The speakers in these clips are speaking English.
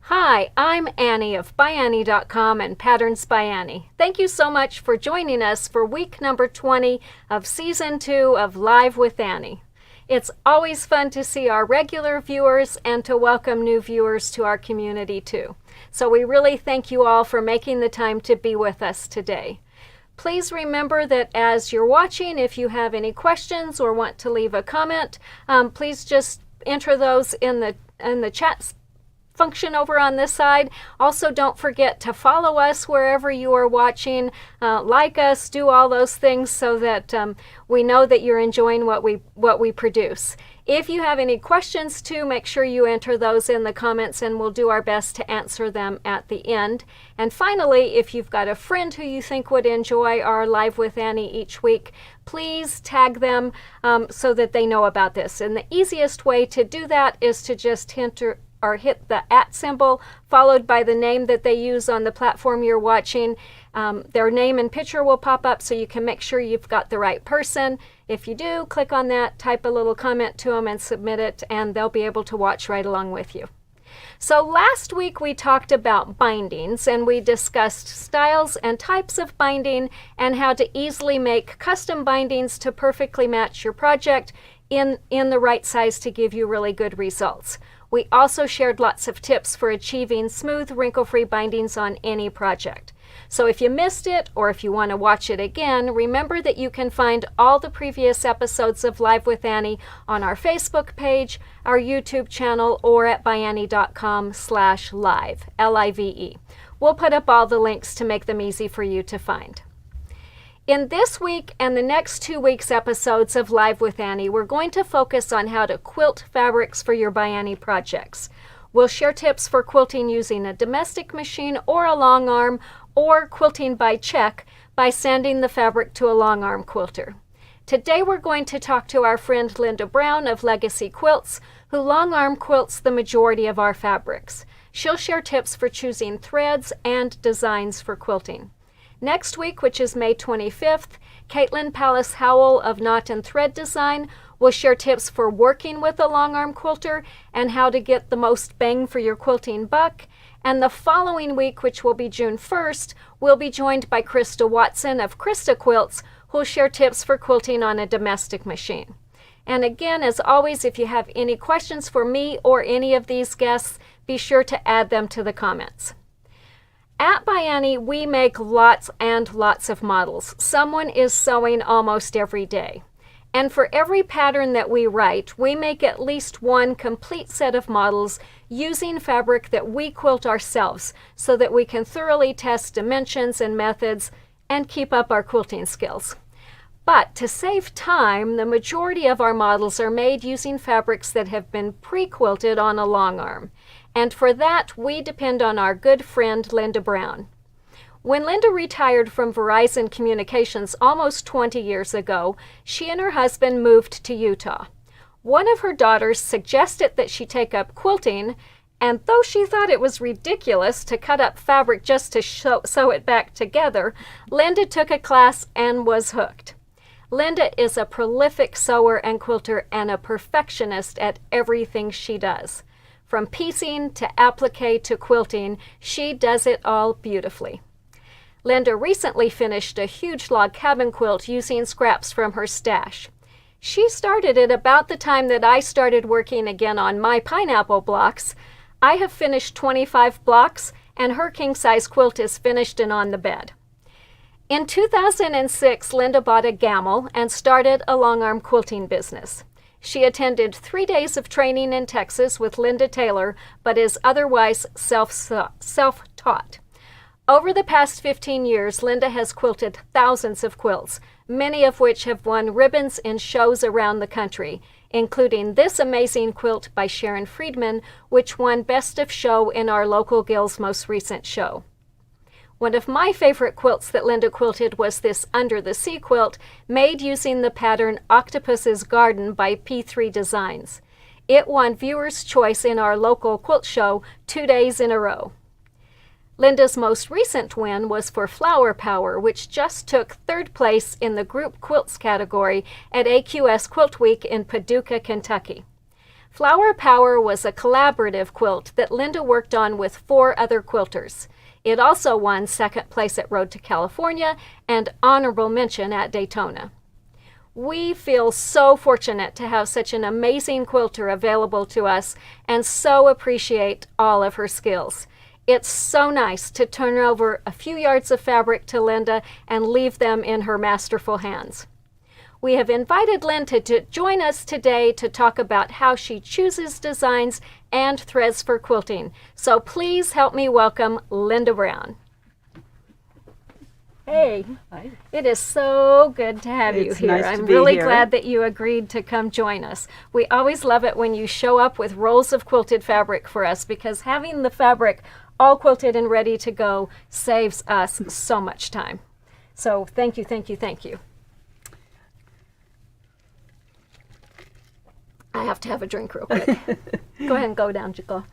Hi, I'm Annie of ByAnnie.com and Patterns by Annie. Thank you so much for joining us for week number 20 of Season 2 of Live with Annie. It's always fun to see our regular viewers and to welcome new viewers to our community too. So we really thank you all for making the time to be with us today. Please remember that as you're watching, if you have any questions or want to leave a comment, please just enter those in the chat function over on this side. Also, don't forget to follow us wherever you are watching, like us, do all those things so that we know that you're enjoying what we produce. If you have any questions too, make sure you enter those in the comments and we'll do our best to answer them at the end. And finally, if you've got a friend who you think would enjoy our Live with Annie each week, please tag them so that they know about this. And the easiest way to do that is to just hit the @ symbol followed by the name that they use on the platform you're watching. Their name and picture will pop up so you can make sure you've got the right person. If you do, click on that, type a little comment to them and submit it, and they'll be able to watch right along with you. So last week we talked about bindings and we discussed styles and types of binding and how to easily make custom bindings to perfectly match your project in the right size to give you really good results. We also shared lots of tips for achieving smooth, wrinkle-free bindings on any project. So if you missed it or if you want to watch it again, remember that you can find all the previous episodes of Live with Annie on our Facebook page, our YouTube channel, or at ByAnnie.com/live, L-I-V-E. We'll put up all the links to make them easy for you to find. In this week and the next 2 weeks' episodes of Live with Annie, we're going to focus on how to quilt fabrics for your ByAnnie projects. We'll share tips for quilting using a domestic machine or a long arm, or quilting by check by sanding the fabric to a long arm quilter. Today we're going to talk to our friend Linda Brown of Legacy Quilts, who long arm quilts the majority of our fabrics. She'll share tips for choosing threads and designs for quilting. Next week, which is May 25th, Caitlin Palace Howell of Knot and Thread Design will share tips for working with a long arm quilter and how to get the most bang for your quilting buck. And the following week, which will be June 1st, we'll be joined by Krista Watson of Krista Quilts, who'll share tips for quilting on a domestic machine. And again, as always, if you have any questions for me or any of these guests, be sure to add them to the comments. At ByAnnie, we make lots and lots of models. Someone is sewing almost every day. And for every pattern that we write, we make at least one complete set of models using fabric that we quilt ourselves so that we can thoroughly test dimensions and methods and keep up our quilting skills. But to save time, the majority of our models are made using fabrics that have been pre-quilted on a long arm. And for that, we depend on our good friend, Linda Brown. When Linda retired from Verizon Communications almost 20 years ago, she and her husband moved to Utah. One of her daughters suggested that she take up quilting, and though she thought it was ridiculous to cut up fabric just to sew it back together, Linda took a class and was hooked. Linda is a prolific sewer and quilter and a perfectionist at everything she does. From piecing to applique to quilting, she does it all beautifully. Linda recently finished a huge log cabin quilt using scraps from her stash. She started it about the time that I started working again on my pineapple blocks. I have finished 25 blocks, and her king-size quilt is finished and on the bed. In 2006, Linda bought a Gamel and started a long-arm quilting business. She attended 3 days of training in Texas with Linda Taylor, but is otherwise self-taught. Over the past 15 years, Linda has quilted thousands of quilts, many of which have won ribbons in shows around the country, including this amazing quilt by Sharon Friedman, which won Best of Show in our local Guild's most recent show. One of my favorite quilts that Linda quilted was this Under the Sea quilt, made using the pattern Octopus's Garden by P3 Designs. It won Viewer's Choice in our local quilt show 2 days in a row. Linda's most recent win was for Flower Power, which just took 3rd place in the group quilts category at LQS Quilt Week in Paducah, Kentucky. Flower Power was a collaborative quilt that Linda worked on with 4 other quilters. It also won 2nd place at Road to California and honorable mention at Daytona. We feel so fortunate to have such an amazing quilter available to us and so appreciate all of her skills. It's so nice to turn over a few yards of fabric to Linda and leave them in her masterful hands. We have invited Linda to join us today to talk about how she chooses designs and threads for quilting. So please help me welcome Linda Brown. Hey, Hi. it is so good to have you It's here. nice to I'm be really here. glad that you agreed to come join us. We always love it when you show up with rolls of quilted fabric for us because having the fabric all quilted and ready to go saves us so much time. So thank you, thank you, thank you. I have to have a drink real quick. Go ahead and go down, Jaco.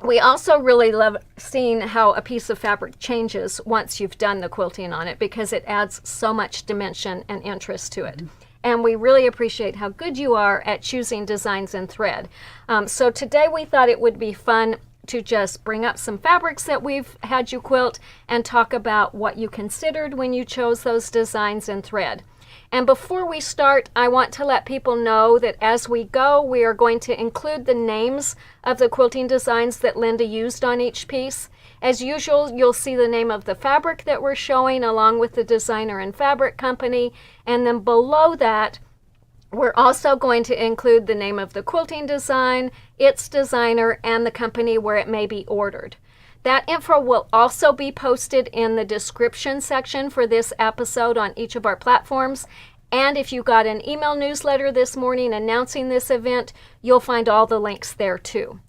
We also really love seeing how a piece of fabric changes once you've done the quilting on it because it adds so much dimension and interest to it. And we really appreciate how good you are at choosing designs and thread. So today we thought it would be fun to just bring up some fabrics that we've had you quilt and talk about what you considered when you chose those designs and thread. And before we start, I want to let people know that as we go, we are going to include the names of the quilting designs that Linda used on each piece. As usual, you'll see the name of the fabric that we're showing along with the designer and fabric company. And then below that, we're also going to include the name of the quilting design, its designer, and the company where it may be ordered. That info will also be posted in the description section for this episode on each of our platforms. And if you got an email newsletter this morning announcing this event, you'll find all the links there too.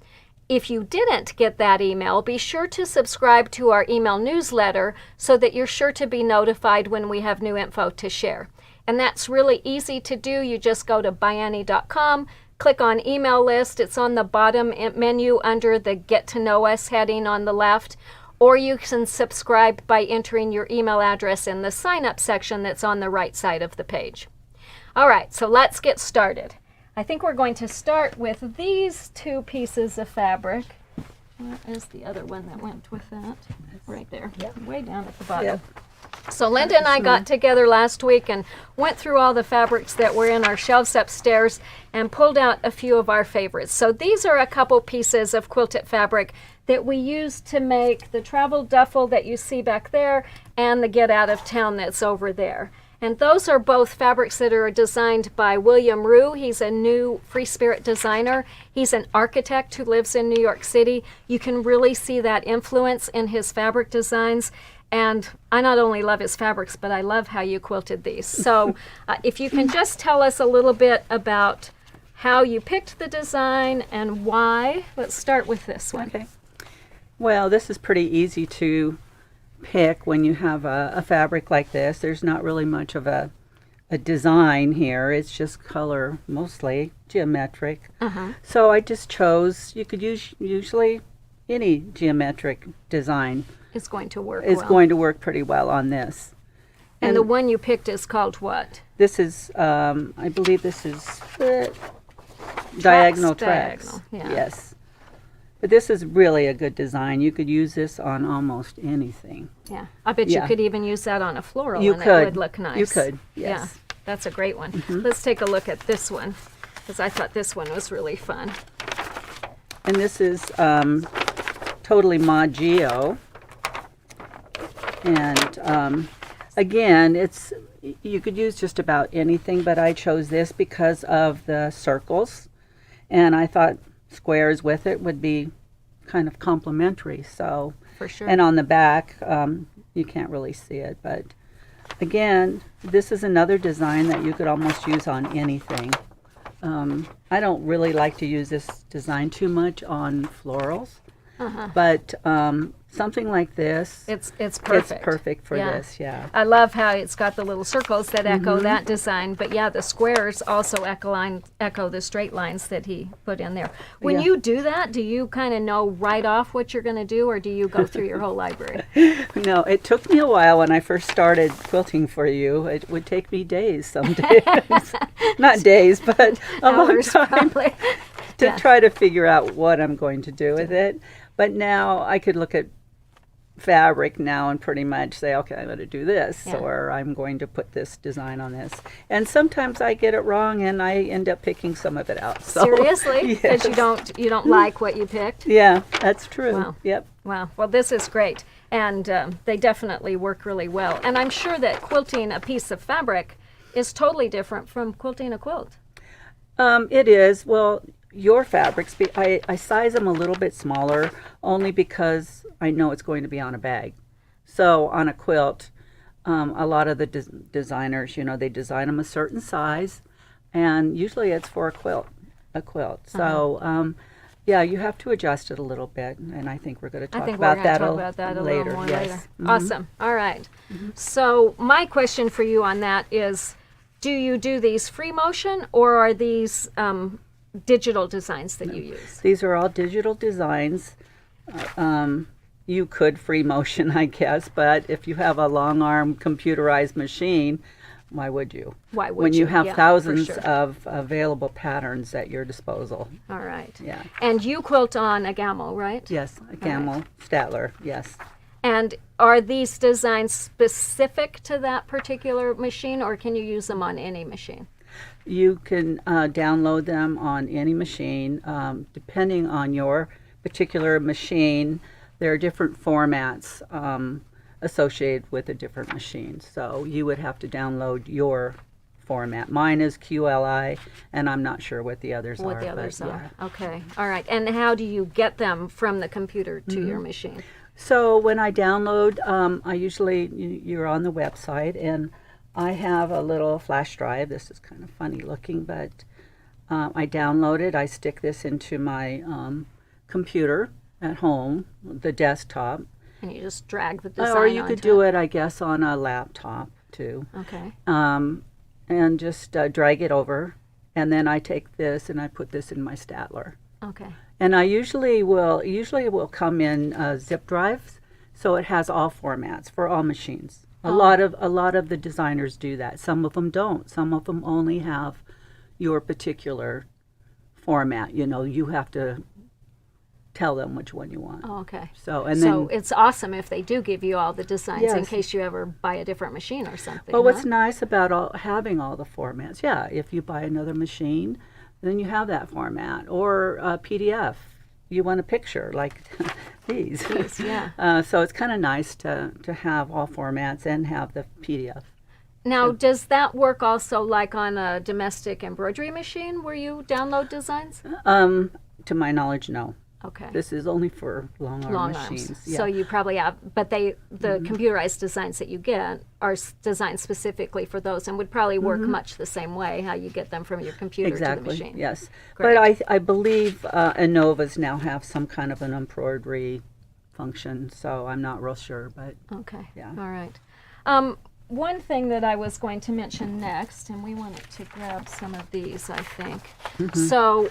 If you didn't get that email, be sure to subscribe to our email newsletter so that you're sure to be notified when we have new info to share. And that's really easy to do. You just go to ByAnnie.com, click on email list. It's on the bottom menu under the Get to Know Us heading on the left. Or you can subscribe by entering your email address in the sign up section that's on the right side of the page. All right, so let's get started. I think we're going to start with these 2 pieces of fabric. Where is the other one that went with that? Right there, way down at the bottom. Yep. So Linda and I got together last week and went through all the fabrics that were in our shelves upstairs and pulled out a few of our favorites. So these are a couple pieces of quilted fabric that we used to make the travel duffel that you see back there and the get out of town that's over there. And those are both fabrics that are designed by William Rue. He's a new free spirit designer. He's an architect who lives in New York City. You can really see that influence in his fabric designs. And I not only love his fabrics, but I love how you quilted these. So if you can just tell us a little bit about how you picked the design and why. Let's start with this one. Okay. Well, this is pretty easy to pick when you have a fabric like this. There's not really much of a design here. It's just color, mostly geometric. So I just chose, you could use usually any geometric design. It's going to work It's well. going to work pretty well on this. And the one you picked is called what? This is, I believe this is diagonal tracks. Diagonal, yeah. Yes. But this is really a good design. You could use this on almost anything. Yeah, I bet you Yeah. could even use that on a floral You and could. it would look nice. You could, yes. Yeah, that's a great one. Let's take a look at this one because I thought this one was really fun. And this is totally Mod Geo. And again, you could use just about anything, but I chose this because of the circles. And I thought squares with it would be kind of complementary. So, For sure. and on the back, you can't really see it, but again, this is another design that you could almost use on anything. I don't really like to use this design too much on florals, But something like this, It's perfect. It's perfect for Yeah. this, yeah. I love how it's got the little circles that echo that design, but yeah, the squares also echo the straight lines that he put in there. When Yeah. you do that, do you kind of know right off what you're going to do, or do you go through your whole library? No, it took me a while when I first started quilting for you. It would take me days some days. Not days, but a long Hours, time probably. to Yeah. try to figure out what I'm going to do with it. But now I could look at fabric now and pretty much say, okay, I'm going to do this, Yeah. or I'm going to put this design on this. And sometimes I get it wrong and I end up picking some of it out. So, Seriously? Because yes. you don't like what you picked? Yeah, that's true. Wow. Yep. Wow. Well, this is great. And they definitely work really well. And I'm sure that quilting a piece of fabric is totally different from quilting a quilt. It is. Well, your fabrics, I size them a little bit smaller only because I know it's going to be on a bag. So on a quilt, a lot of the designers, they design them a certain size, and usually it's for a quilt. So, yeah, you have to adjust it a little bit, and I think we're going to I talk think we're about going to that talk about that a later. little more Yes. later. Awesome. All right. So my question for you on that is, do you do these free motion, or are these digital designs that you use? These are all digital designs. You could free motion, I guess, but if you have a long arm computerized machine, why would you? Why would when you have Yeah, for thousands sure. of available patterns at your disposal? All right. Yeah. And you quilt on a gammo, right? Yes, a camel Statler. Yes. And are these designs specific to that particular machine, or can you use them on any machine? You can download them on any machine, depending on your particular machine. There are different formats associated with the different machines. So you would have to download your format. Mine is QLI, and I'm not sure what the others are. What the others but, are. yeah. Okay. All right. And how do you get them from the computer to your machine? So when I download, I usually, you're on the website, and I have a little flash drive. This is kind of funny looking, but I download it. I stick this into my computer at home, the desktop. And you just drag the design Or you could onto do it, I guess, on a laptop too. Okay. And just drag it over. And then I take this and I put this in my Statler. Okay. And I usually it will come in zip drives, so it has all formats for all machines. A lot of the designers do that. Some of them don't. Some of them only have your particular format. You have to tell them which one you want. Oh, okay. So and So then it's awesome if they do give you all the designs in Yes. case you ever buy a different machine or something. well, what's huh? nice about having all the formats? Yeah, if you buy another machine, then you have that format, or a PDF. You want a picture like these. Yes, yeah. So it's kind of nice to have all formats and have the PDF. Now, does that work also like on a domestic embroidery machine where you download designs? To my knowledge, no. Okay. This is only for long arm Long machines. arms. Yeah. So you probably have, but the computerized designs that you get are designed specifically for those and would probably work much the same way, how you get them from your computer to the Exactly. machine. Yes. Great. But I believe Innovas now have some kind of an embroidery function, so I'm not real sure, but Okay. Yeah. All right. One thing that I was going to mention next, and we wanted to grab some of these, I think. So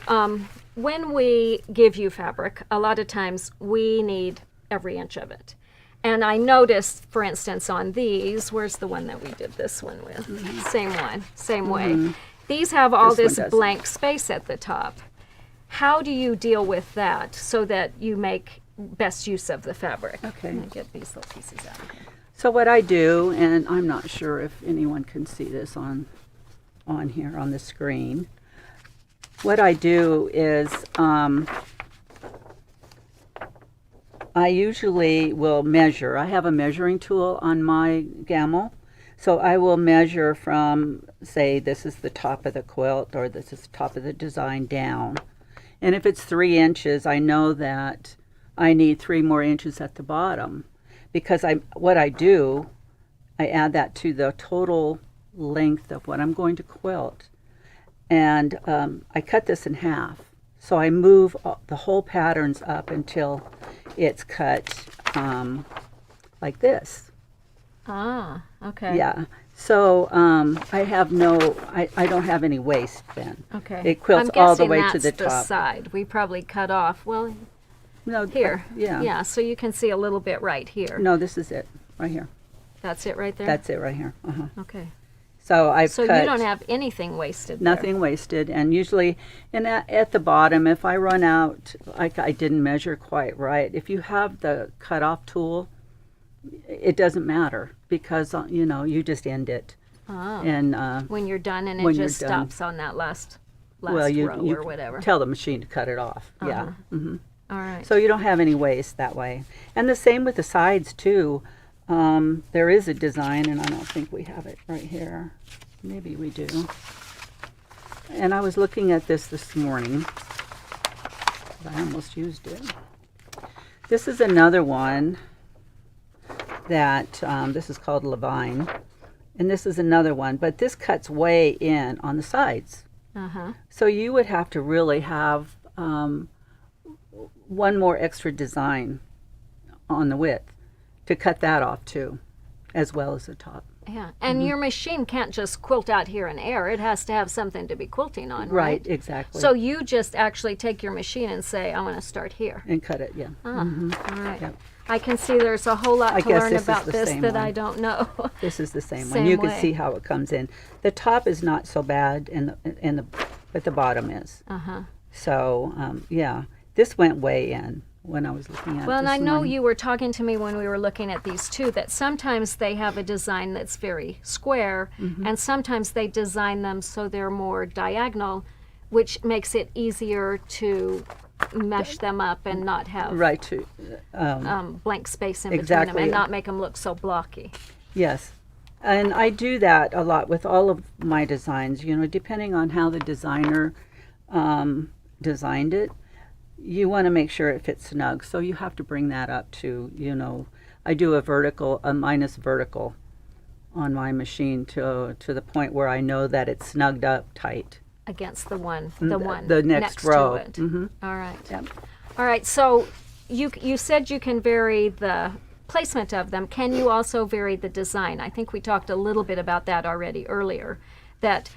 when we give you fabric, a lot of times we need every inch of it. And I noticed, for instance, on these, where's the one that we did this one with? Same one, same way. These have all This one this doesn't. blank space at the top. How do you deal with that so that you make best use of the fabric? Okay. Let me get these little pieces out of here. So what I do, and I'm not sure if anyone can see this on here on the screen. What I do is I usually will measure. I have a measuring tool on my gammo. So I will measure from, say, this is the top of the quilt or this is the top of the design down. And if it's 3 inches, I know that I need 3 more inches at the bottom. Because what I do, I add that to the total length of what I'm going to quilt. And I cut this in half. So I move the whole patterns up until it's cut like this. Ah, okay. Yeah. So I have I don't have any waist then. Okay. It quilts I'm all the guessing way that's to the top. side. We probably cut off, well, No, here. yeah. Yeah, so you can see a little bit right here. No, this is it, right here. That's it right there? That's it right here. Okay. So I've So cut you don't have anything wasted nothing wasted, and usually, and at the bottom, if I run out, like I didn't measure quite right, if you have the cutoff tool, it doesn't matter because you just end it. Ah. And when you're done and it when you're just done. stops on that last well, you row or whatever. tell the machine to cut it off. Yeah. All right. So you don't have any waste that way. And the same with the sides too. There is a design, and I don't think we have it right here. Maybe we do. And I was looking at this morning. I almost used it. This is another one that, this is called Levine. And this is another one, but this cuts way in on the sides. Uh-huh. So you would have to really have one more extra design on the width to cut that off too, as well as the top. Yeah, and your machine can't just quilt out here in air. It has to have something to be quilting on, right? Right, exactly. So you just actually take your machine and say, I want to start here. And cut it, yeah. Ah, all right. Yep. I can see there's a whole lot I to guess learn this is about the this same that one. I don't know. This is the same one. Same You can way. see how it comes in. The top is not so bad, but the bottom is. Uh-huh. So yeah, this went way in when I was looking at it. Well, and this I know morning. you were talking to me when we were looking at these too, that sometimes they have a design that's very square, and sometimes they design them so they're more diagonal, which makes it easier to mesh them up and not have Right to blank space in Exactly. between them and not make them look so blocky. yes. And I do that a lot with all of my designs, depending on how the designer designed it. You want to make sure it fits snug, so you have to bring that up to, I do a minus vertical on my machine to the point where I know that it's snugged up tight. Against the one The next row. to it. Mhm. All right. Yep. All right. So you said you can vary the placement of them. Can you also vary the design? I think we talked a little bit about that already earlier. That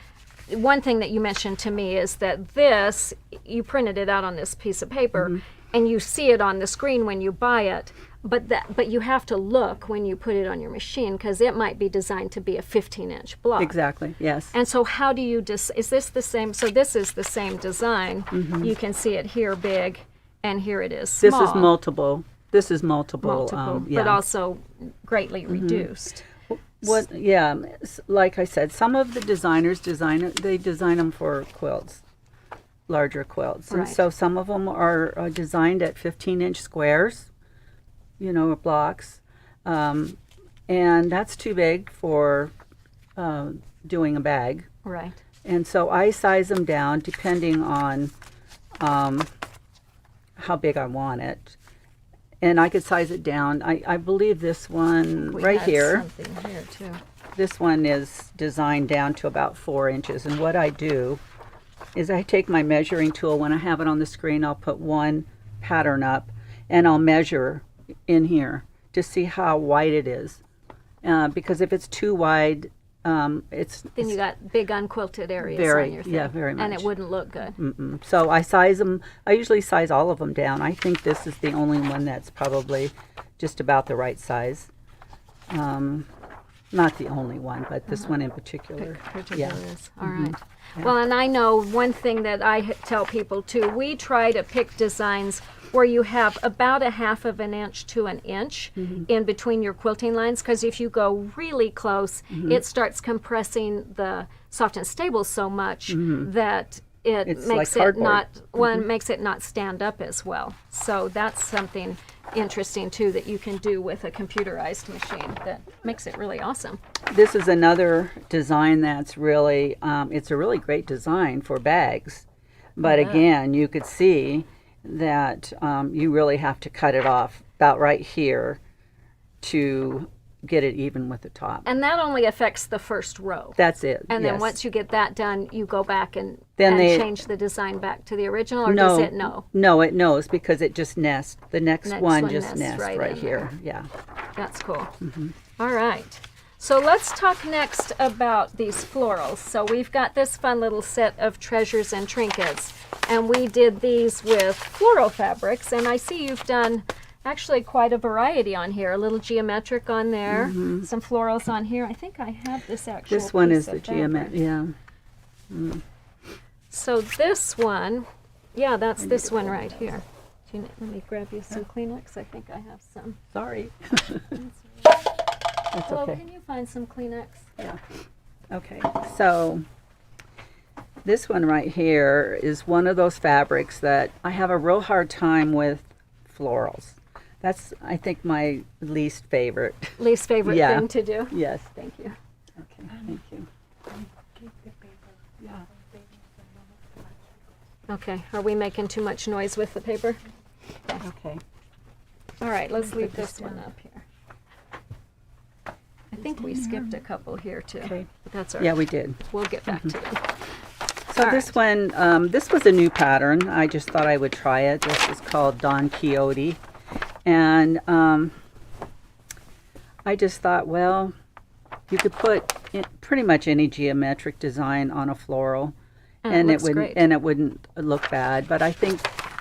one thing that you mentioned to me is that this, you printed it out on this piece of paper, and you see it on the screen when you buy it, but you have to look when you put it on your machine because it might be designed to be a 15-inch block. Exactly, yes. And so how do you is this the same? So this is the same design. You can see it here big, and here it is small. This is multiple. This is multiple. Yeah. But also greatly reduced. Yeah, like I said, some of the designers design them for quilts, larger quilts. And Right. so some of them are designed at 15-inch squares, blocks. And that's too big for doing a bag. Right. And so I size them down depending on how big I want it. And I could size it down. I believe this one We right had here, something here too. this one is designed down to about 4 inches. And what I do is I take my measuring tool. When I have it on the screen, I'll put one pattern up and I'll measure in here to see how wide it is. Because if it's too wide, it's Then you got big unquilted areas Very- on your thing. yeah, very And it much. wouldn't look good. So I size them. I usually size all of them down. I think this is the only one that's probably just about the right size. Not the only one, but this one in particular. Yeah. All right. Well, and I know one thing that I tell people too, we try to pick designs where you have about a 1/2 inch to an inch in between your quilting lines, because if you go really close, it starts compressing the soft and stable so much that it It's makes like it not cardboard. it makes it not stand up as well. So that's something interesting too that you can do with a computerized machine that makes it really awesome. This is another design that's really, it's a really great design for bags. But again, you could see that you really have to cut it off about right here to get it even with the top. And that only affects the first row. That's it. And yes. then once you get that done, you go back and Then they change the design back to the original, or no, does it know? No, it knows because it just nests. The next one just nests nests right here. there. Yeah. That's cool. All right. So let's talk next about these florals. So we've got this fun little set of treasures and trinkets, and we did these with floral fabrics, and I see you've done actually quite a variety on here. A little geometric on there, some florals on here. I think I have this actual This one piece is of the fabric. geometric. Yeah. So this one, yeah, that's this one right here. Let me grab you some Kleenex. I think I have some. Sorry. That's Hello, okay. can you find some Kleenex? Yeah. Okay. So this one right here is one of those fabrics that I have a real hard time with florals. That's, I think, my least favorite. Least favorite Yeah. thing to do? Yes. Thank you. Okay. Thank you. Yeah. Okay, are we making too much noise with the paper? Okay. All right, let's leave this this one down. up here. I think we skipped a couple here too. Okay. But that's all Yeah, right. we did. We'll get back to them. So All this one, this was a new pattern. I just thought I would try it. This is called Don Quixote. And I just thought, well, you could put pretty much any geometric design on a floral, And it looks wouldn't great. and it wouldn't look bad. But I think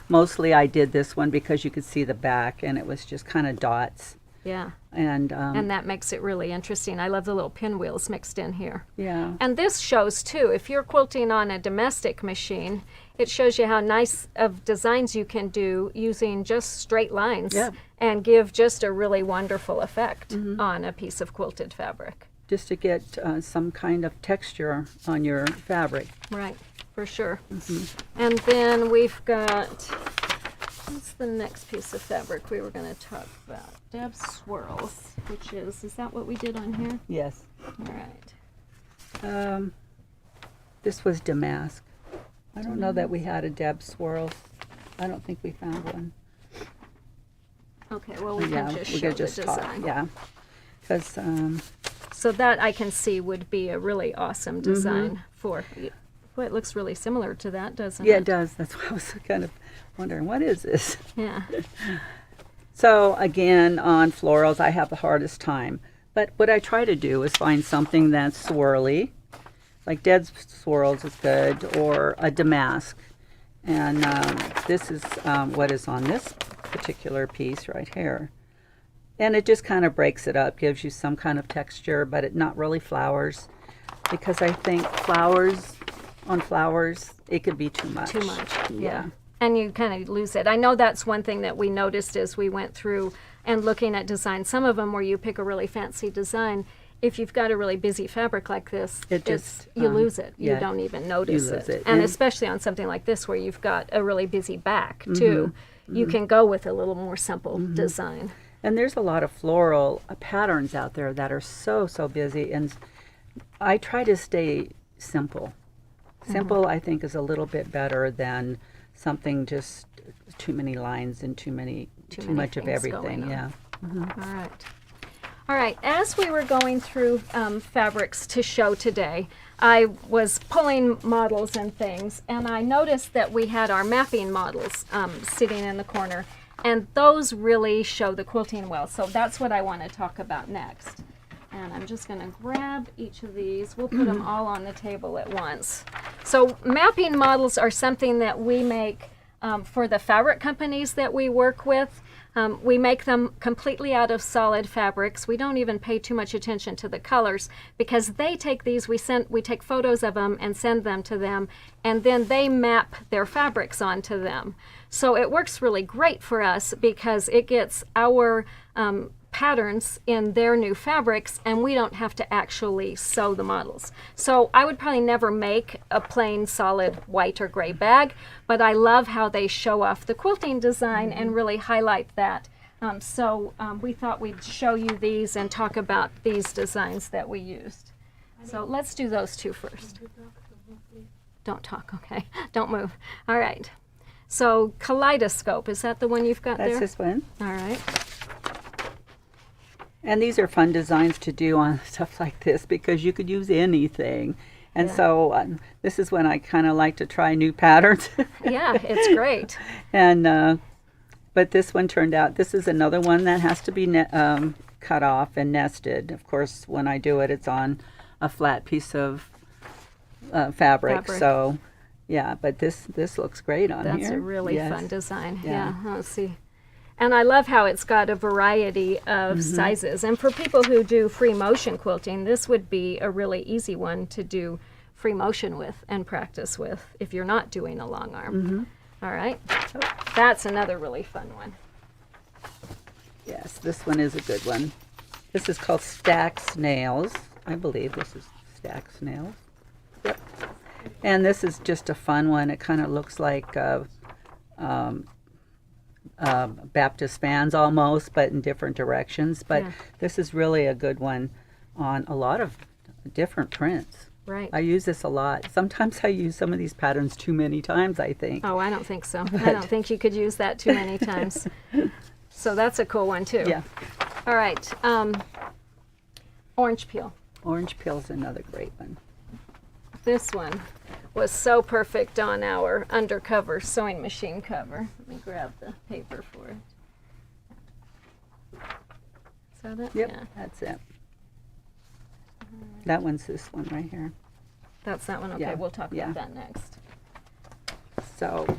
mostly I did this one because you could see the back, and it was just kind of dots. Yeah, And that makes it really interesting. I love the little pinwheels mixed in here. yeah, And this shows too, if you're quilting on a domestic machine, it shows you how nice of designs you can do using just straight lines Yeah. and give just a really wonderful effect on a piece of quilted fabric. just to get some kind of texture on your fabric. Right, for sure. And then we've got, what's the next piece of fabric we were going to talk about? Deb Swirls, which is that what we did on here? Yes. All right. This was damask. I don't know that we had a Deb Swirls. I don't think we found one. Okay, well, we Yeah, can just we show could the just talk. design. Yeah, because So that I can see would be a really awesome design for, well, it looks really similar to that, doesn't yeah, it? it does. That's why I was kind of wondering, what is this? Yeah. So again, on florals, I have the hardest time. But what I try to do is find something that's swirly, like Dead Swirls is good, or a damask. And this is what is on this particular piece right here. And it just kind of breaks it up, gives you some kind of texture, but it not really flowers. Because I think flowers, it could be too much. Too much, Yeah. And you kind of lose it. I know that's one thing that we noticed as we went through and looking at design. Some of them where you pick a really fancy design, if you've got a really busy fabric like this, It just, you lose it. yeah, You don't even notice lose it. And And- especially on something like this where you've got a really busy back too, you can go with a little more simple design. And there's a lot of floral patterns out there that are so busy, and I try to stay simple. Simple, I think, is a little bit better than something just too many lines and too many much of things everything. going on. Yeah. All right. All right, as we were going through fabrics to show today, I was pulling models and things, and I noticed that we had our mapping models sitting in the corner, and those really show the quilting well. So that's what I want to talk about next. And I'm just going to grab each of these. We'll put them all on the table at once. So mapping models are something that we make for the fabric companies that we work with. We make them completely out of solid fabrics. We don't even pay too much attention to the colors because they take these, we take photos of them and send them to them, and then they map their fabrics onto them. So it works really great for us because it gets our patterns in their new fabrics, and we don't have to actually sew the models. So I would probably never make a plain solid white or gray bag, but I love how they show off the quilting design and really highlight that. So we thought we'd show you these and talk about these designs that we used. So let's do those two first. Don't talk, okay? Don't move. All right. So kaleidoscope, is that the one you've got That's there? this one. All right. And these are fun designs to do on stuff like this because you could use anything. And Yeah. so this is when I kind of like to try new patterns. Yeah, it's great. And but this one turned out, this is another one that has to be cut off and nested. Of course, when I do it, it's on a flat piece of fabric. So yeah, but this looks great on here. That's a really Yes. fun design. Yeah. Yeah, let's see. And I love how it's got a variety of sizes. And for people who do free motion quilting, this would be a really easy one to do free motion with and practice with if you're not doing a long arm. All right. That's another really fun one. Yes, this one is a good one. This is called Stack Snails. I believe this is Stack Snails. Yep. And this is just a fun one. It kind of looks like Baptist fans almost, but in different directions. But Yeah. this is really a good one on a lot of different prints. Right. I use this a lot. Sometimes I use some of these patterns too many times, I think. Oh, I don't think so. I don't think you could use that too many times. So that's a cool one too. Yeah. All right. Orange peel. Orange peel is another great one. This one was so perfect on our undercover sewing machine cover. Let me grab the paper for it. Is that it? Yep, Yeah. that's it. That one's this one right here. That's that one. Okay, Yeah, we'll talk yeah. about that next. So,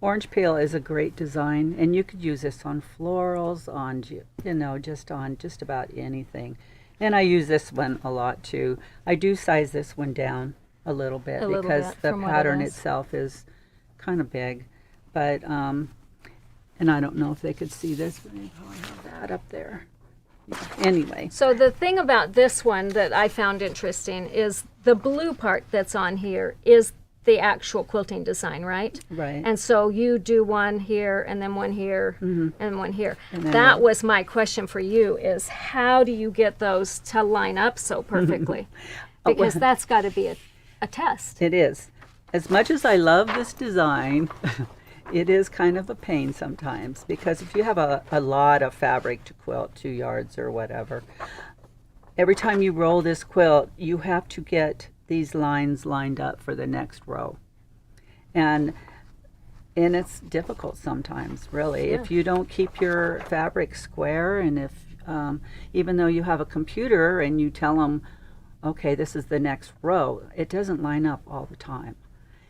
orange peel is a great design, and you could use this on florals, on just on just about anything. And I use this one a lot too. I do size this one down a little bit because the from what it pattern is. itself is kind of big, but and I don't know if they could see this, but they probably have that up there. Anyway, So the thing about this one that I found interesting is the blue part that's on here is the actual quilting design, right? right. And so you do one here and then one here and one here. And then That was my question for you is how do you get those to line up so perfectly? Because that's got to be a test. It is. As much as I love this design, it is kind of a pain sometimes because if you have a lot of fabric to quilt, 2 yards or whatever, every time you roll this quilt, you have to get these lines lined up for the next row. And it's difficult sometimes, really. Yeah. If you don't keep your fabric square, and if even though you have a computer and you tell them, okay, this is the next row, it doesn't line up all the time.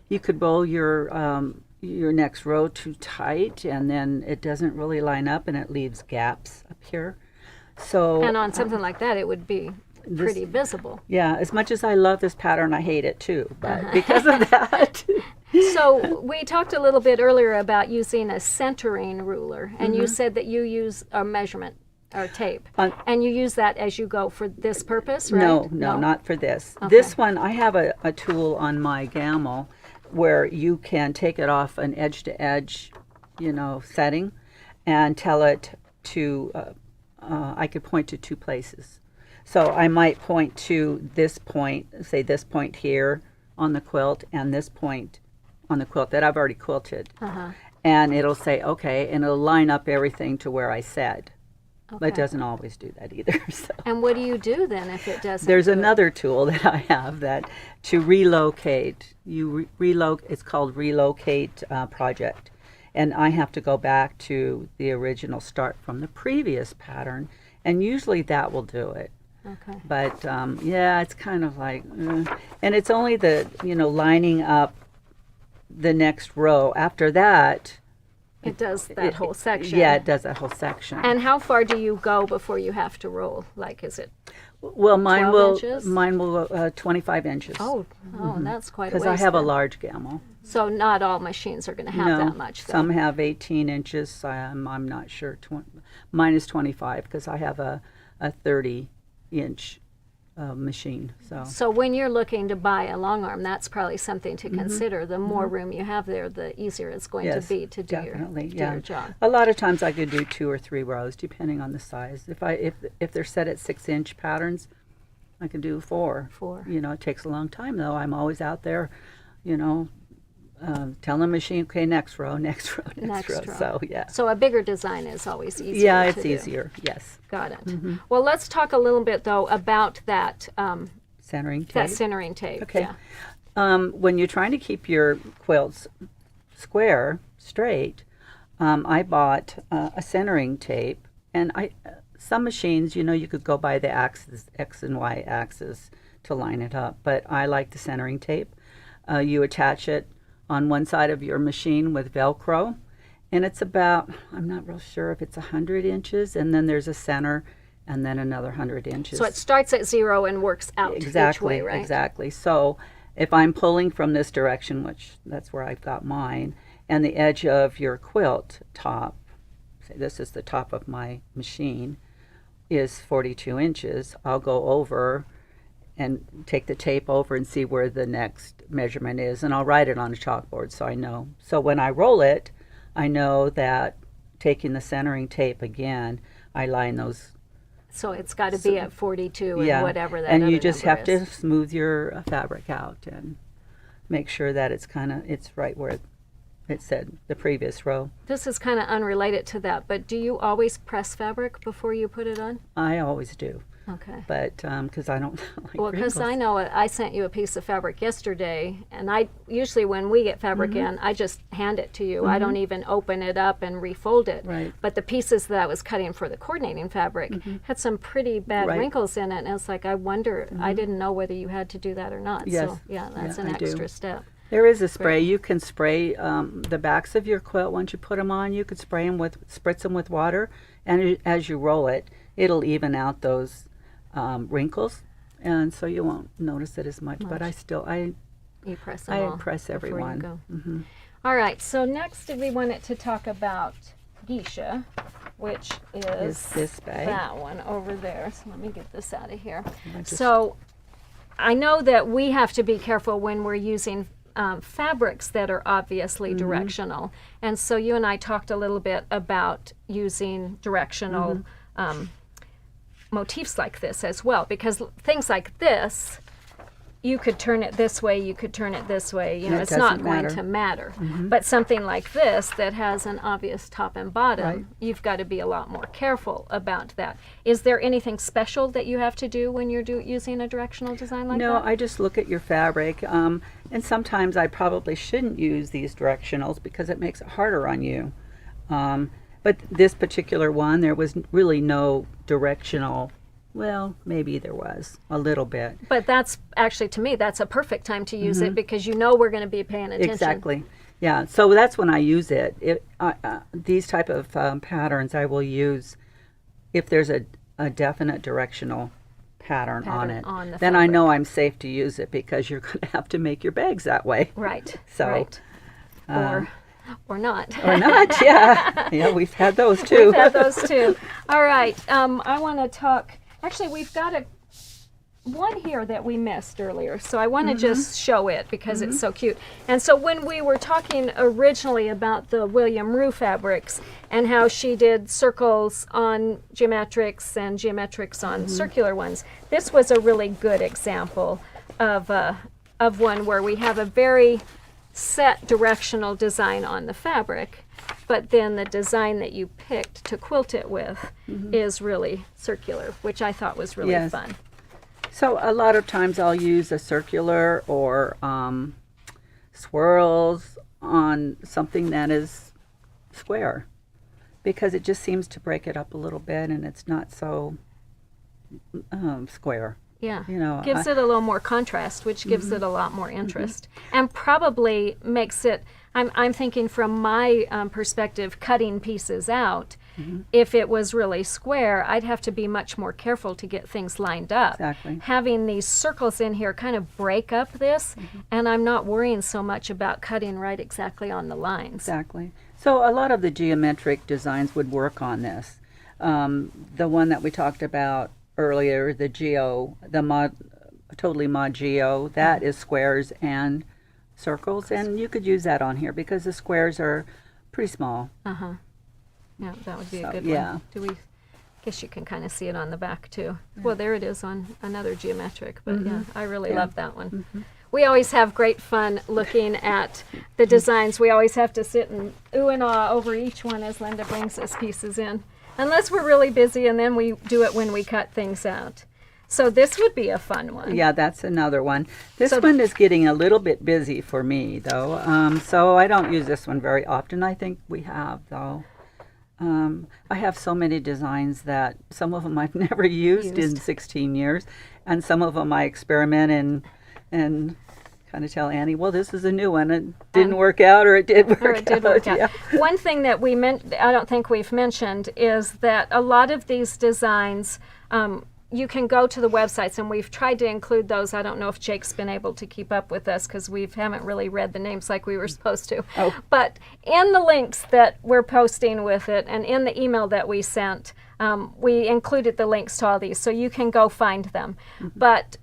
You could roll your next row too tight, and then it doesn't really line up, and it leaves gaps up here. So And on something like that, it would be pretty visible. yeah, as much as I love this pattern, I hate it too. But because of that, So we talked a little bit earlier about using a centering ruler, and you said that you use a measurement or tape, and you use that as you go for this purpose, right? no, not for this. Okay. This one, I have a tool on my gammal where you can take it off an edge to edge, setting, and tell it to. I could point to 2 places. So I might point to this point, say this point here on the quilt, and this point on the quilt that I've already quilted. And it'll say, okay, and it'll line up everything to where I said. But it Okay. doesn't always do that either. So And what do you do then if it doesn't? there's do it? another tool that I have that to relocate. You relocate. It's called Relocate Project, and I have to go back to the original start from the previous pattern, and usually that will do it. Okay. But yeah, it's kind of like, and it's only the lining up the next row. After that, It does that whole section. Yeah, it does that whole section. And how far do you go before you have to roll? Like, is it? well, 12 inches? mine will go 25 inches. Oh, that's quite a because ways. I have a then. large gammal. So not all machines are going to have No, that much. Then. some have 18 inches. I'm not sure. Mine is 25 because I have a 30-inch machine. So when you're looking to buy a long arm, that's probably something to consider. The more room you have there, the easier it's going Yes, to be to do definitely, do yeah. your job. A lot of times I could do 2 or 3 rows depending on the size. If they're set at 6-inch patterns, I can do 4. 4. It takes a long time though. I'm always out there, telling the machine, okay, next row, next row, next row. So, yeah. So a bigger design is always easier. Yeah, it's to do. easier, yes. Got it. Well, let's talk a little bit, though, about that Centering tape. that centering tape. Okay. Yeah. When you're trying to keep your quilts square, straight, I bought a centering tape, and some machines, you could go by the axis, X and Y axis, to line it up, but I like the centering tape. You attach it on one side of your machine with Velcro, and it's about, I'm not real sure if it's 100 inches, and then there's a center, and then another 100 inches. So it starts at 0 and works out Exactly, each way, right? exactly. So if I'm pulling from this direction, which that's where I've got mine, and the edge of your quilt top, say this is the top of my machine, is 42 inches, I'll go over and take the tape over and see where the next measurement is, and I'll write it on a chalkboard so I know. So when I roll it, I know that taking the centering tape again, I line those. So it's got to be at 42 Yeah, and whatever that and other you just number have is. to smooth your fabric out and make sure that it's right where it said the previous row. This is kind of unrelated to that, but do you always press fabric before you put it on? I always do, Okay. but because I don't like Well, because wrinkles. I know I sent you a piece of fabric yesterday, and I usually when we get fabric in, I just hand it to you. I don't even open it up and refold it. Right. But the pieces that I was cutting for the coordinating fabric had some pretty bad Right. wrinkles in it, and it's like I wonder. I didn't know whether you had to do that or not. Yes. So yeah, that's Yeah, an I do. extra step. There is a spray. You can spray the backs of your quilt once you put them on. You could spritz them with water, and as you roll it, it'll even out those wrinkles, and so you won't notice it as much. But I You press them I all impress before you everyone. go. Mm-hmm. All right. So next we wanted to talk about geisha, which is this bag. that one over there. So let me get this out of here. I just- So I know that we have to be careful when we're using fabrics that are obviously directional. And so you and I talked a little bit about using directional motifs like this as well, because things like this, you could turn it this way, you could turn it this way, And it it's not doesn't going matter. to matter. But something like this that has an obvious top and bottom, Right. you've got to be a lot more careful about that. Is there anything special that you have to do when you're using a directional design like No, that? I just look at your fabric, and sometimes I probably shouldn't use these directionals because it makes it harder on you. But this particular one, there was really no directional. Well, maybe there was a little bit. But that's actually, to me, that's a perfect time to use it because you know we're going to be paying attention. Exactly. Yeah. So that's when I use it. These type of patterns I will use if there's a definite directional pattern on it. on the Then I fabric. know I'm safe to use it because you're going to have to make your bags that way. Right. So, right. Or not. Or not. Yeah. Yeah. We've had those too. We've had those too. All right. I want to talk. Actually, we've got one here that we missed earlier, so I want to just show it because it's so cute. And so when we were talking originally about the William Rue fabrics and how she did circles on geometrics and geometrics on circular ones, this was a really good example of one where we have a very set directional design on the fabric, but then the design that you picked to quilt it with is really circular, which I thought was really Yes. fun. So a lot of times I'll use a circular or swirls on something that is square because it just seems to break it up a little bit and it's not so square. Yeah, You know, gives it a little more contrast, which gives it a lot more interest, and probably makes it. I'm thinking from my perspective, cutting pieces out. If it was really square, I'd have to be much more careful to get things lined up. Exactly. Having these circles in here kind of break up this, and I'm not worrying so much about cutting right exactly on the lines. Exactly. So a lot of the geometric designs would work on this. The one that we talked about earlier, the Totally Mod Geo, that is squares and circles, and you could use that on here because the squares are pretty small. Yeah, that would be So, a good yeah. one. Do we? Guess you can kind of see it on the back too. Well, there it is on another geometric, but yeah, I really love that one. We always have great fun looking at the designs. We always have to sit and ooh and ah over each one as Linda brings us pieces in. Unless we're really busy, and then we do it when we cut things out. So this would be a fun one. Yeah, that's another one. This one is getting a little bit busy for me, though. So I don't use this one very often. I think we have, though. I have so many designs that some of them I've never used in 16 years, and some of them I experiment and kind of tell Annie, well, this is a new one. It didn't work out, or it did work out. Yeah. One thing that I don't think we've mentioned is that a lot of these designs, you can go to the websites, and we've tried to include those. I don't know if Jake's been able to keep up with us because we haven't really read the names like we were supposed to. Oh. But in the links that we're posting with it and in the email that we sent, we included the links to all these, so you can go find them. Mm-hmm. But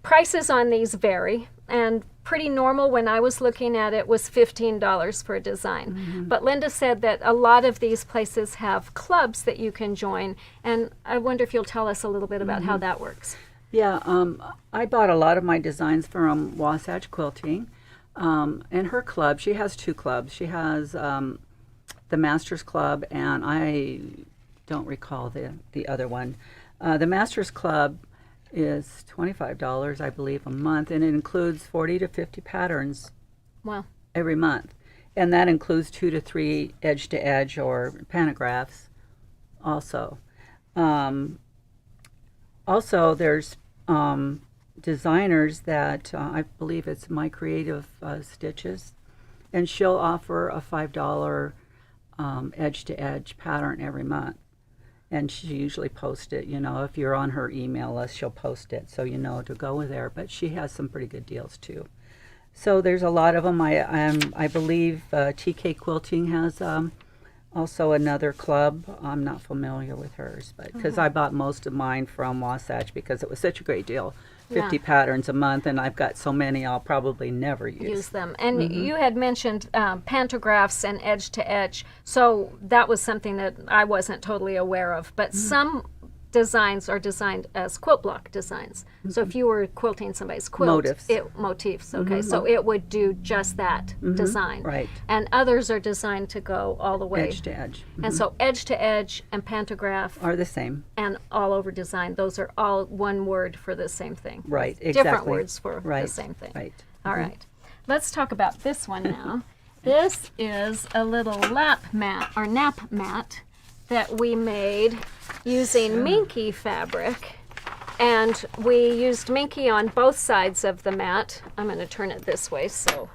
prices on these vary, and pretty normal when I was looking at it was $15 for a design. Mm-hmm. But Linda said that a lot of these places have clubs that you can join, and I wonder if you'll tell us a little bit about how that works. Yeah, I bought a lot of my designs from Wasatch Quilting, and her club, she has 2 clubs. She has the Masters Club, and I don't recall the other one. The Masters Club is $25, I believe, a month, and it includes 40 to 50 patterns. Wow. Every month. And that includes 2 to 3 edge-to-edge or pantographs also. Also, there's designers that, I believe it's My Creative Stitches, and she'll offer a $5 edge-to-edge pattern every month. And she usually posts it, if you're on her email list, she'll post it so you know to go there. But she has some pretty good deals too. So there's a lot of them. I believe TK Quilting has also another club. I'm not familiar with hers, but because I bought most of mine from Wasatch because it was such a great deal. 50 patterns a month, and I've got so many I'll probably never use them. And you had mentioned pantographs and edge-to-edge, so that was something that I wasn't totally aware of. But some designs are designed as quilt block designs. So if you were quilting somebody's quilt, motifs, okay, so it would do just that design. Right. And others are designed to go all the way. Edge to edge. And so edge to edge and pantograph are the same. And all over design, those are all one word for the same thing. Right, exactly. Different words for the same thing. Right. All right. Let's talk about this one now. This is a little nap mat that we made using Minky fabric, and we used Minky on both sides of the mat. I'm going to turn it this way so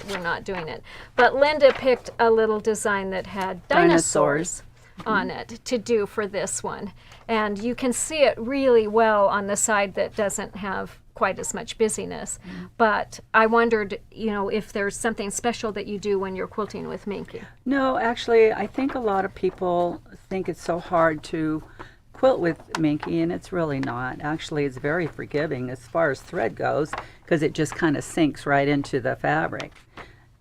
we're not doing it. But Linda picked a little design that had dinosaurs on it to do for this one, and you can see it really well on the side that doesn't have quite as much busyness. But I wondered, if there's something special that you do when you're quilting with Minky. No, actually, I think a lot of people think it's so hard to quilt with Minky, and it's really not. Actually, it's very forgiving as far as thread goes, because it just kind of sinks right into the fabric.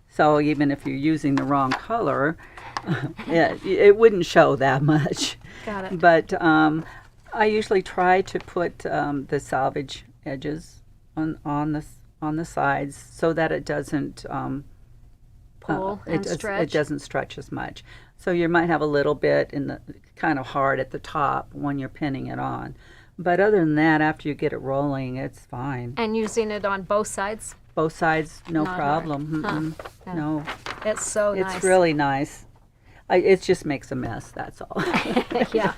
So even if you're using the wrong color, it wouldn't show that much. Got it. But I usually try to put the salvage edges on the sides so that it doesn't pull and stretch. It doesn't stretch as much. So you might have a little bit in the kind of hard at the top when you're pinning it on. But other than that, after you get it rolling, it's fine. And using it on both sides? Both sides, no problem. Yeah. No. It's so nice. It's really nice. It just makes a mess, that's all. Yeah.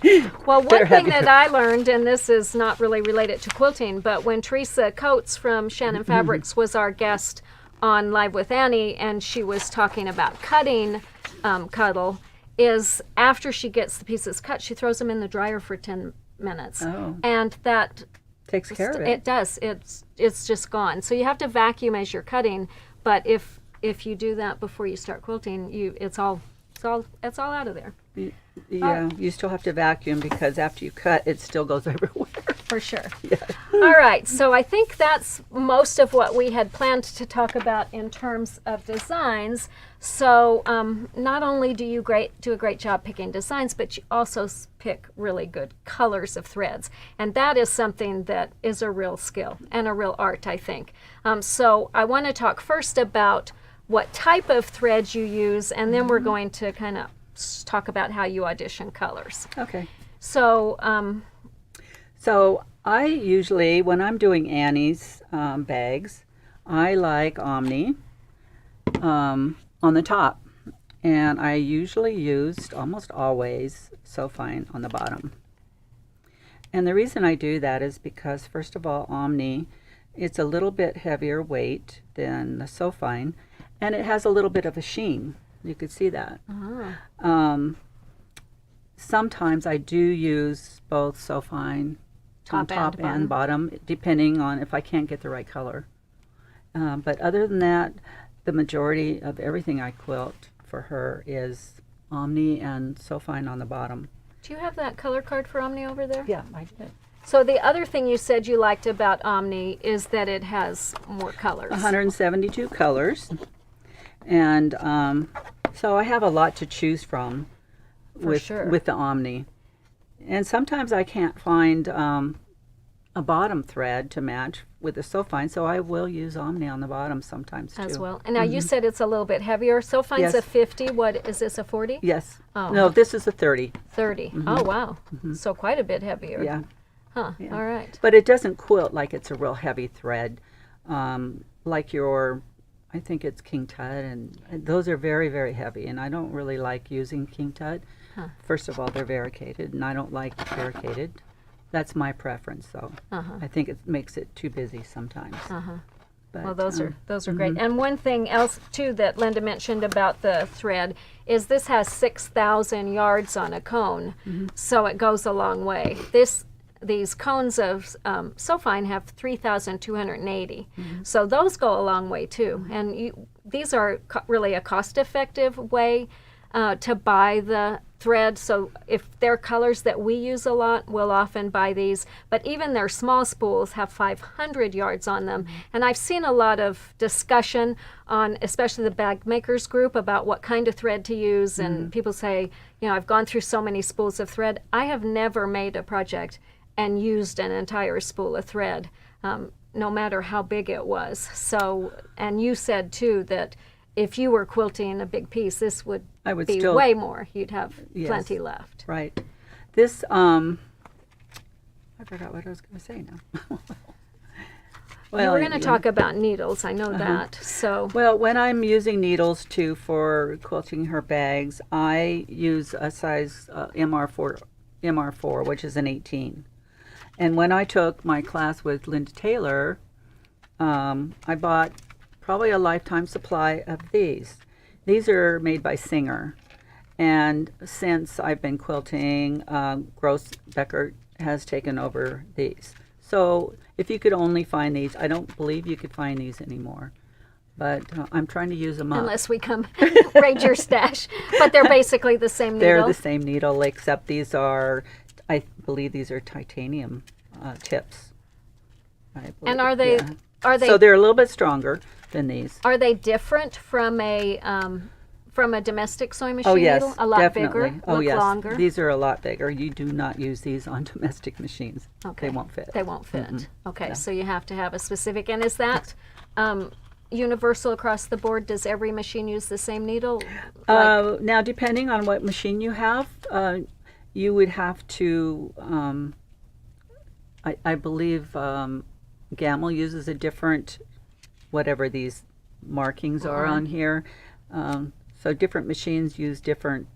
Well, one thing that I learned, and this is not really related to quilting, but when Teresa Coates from Shannon Fabrics was our guest on Live with Annie, and she was talking about cutting Cuddle, is after she gets the pieces cut, she throws them in the dryer for 10 minutes. Oh. And that takes care of it. It does. It's just gone. So you have to vacuum as you're cutting, but if you do that before you start quilting, it's all out of there. Yeah, you still have to vacuum because after you cut, it still goes everywhere. For sure. Yeah. All right, so I think that's most of what we had planned to talk about in terms of designs. So not only do you do a great job picking designs, but you also pick really good colors of threads. And that is something that is a real skill and a real art, I think. So I want to talk first about what type of threads you use, and then we're going to kind of talk about how you audition colors. Okay. So So I usually, when I'm doing Annie's bags, I like Omni on the top. And I usually used, almost always, So Fine on the bottom. And the reason I do that is because, first of all, Omni, it's a little bit heavier weight than the So Fine, and it has a little bit of a sheen. You could see that. Sometimes I do use both So Fine on top and bottom, depending on if I can't get the right color. But other than that, the majority of everything I quilt for her is Omni and So Fine on the bottom. do you have that color card for Omni over there? Yeah, I did. So the other thing you said you liked about Omni is that it has more colors. 172 colors. And so I have a lot to choose from with the Omni. And sometimes I can't find a bottom thread to match with the So Fine, so I will use Omni on the bottom sometimes too. As well. And now you said it's a little bit heavier. So Fine's a 50. What is this, a 40? Yes. Oh. No, this is a 30. 30. Oh, wow. So quite a bit heavier. Yeah. Huh. Yeah. All right. But it doesn't quilt like it's a real heavy thread, like your, I think it's King Tut, and those are very, very heavy, and I don't really like using King Tut. First of all, they're variegated, and I don't like variegated. That's my preference, though. I think it makes it too busy sometimes. But, Well, those are great. And one thing else too that Linda mentioned about the thread is this has 6,000 yards on a cone, so it goes a long way. These cones of So Fine have 3,280, so those go a long way too. And these are really a cost-effective way to buy the thread. So if they're colors that we use a lot, we'll often buy these. But even their small spools have 500 yards on them. And I've seen a lot of discussion on, especially the bag makers group, about what kind of thread to use. And people say, you know, I've gone through so many spools of thread. I have never made a project and used an entire spool of thread, no matter how big it was. So, and you said too that if you were quilting a big piece, this would be way more. You'd have plenty left. Right. This, I forgot what I was going to say now. Well, we're going to talk about needles. I know that. So. Well, when I'm using needles too for quilting her bags, I use a size MR4, which is an 18. And when I took my class with Linda Taylor, I bought probably a lifetime supply of these. These are made by Singer. And since I've been quilting, Gross Beckert has taken over these. So if you could only find these, I don't believe you could find these anymore. But I'm trying to use them up. Unless we come raid your stash. But they're basically the same needle. They're the same needle, except these are, I believe these are titanium tips. And are they? Yeah. Are they? So they're a little bit stronger than these. Are they different from a domestic sewing machine Oh yes, needle? A lot definitely. bigger, Oh look yes, longer. these are a lot bigger. You do not use these on domestic machines. Okay. They won't fit. They won't fit. Okay, No. so you have to have a specific. And is that universal across the board? Does every machine use the same needle? Now, depending on what machine you have, you would have to. I believe Gamel uses a different, whatever these markings are on here. So different machines use different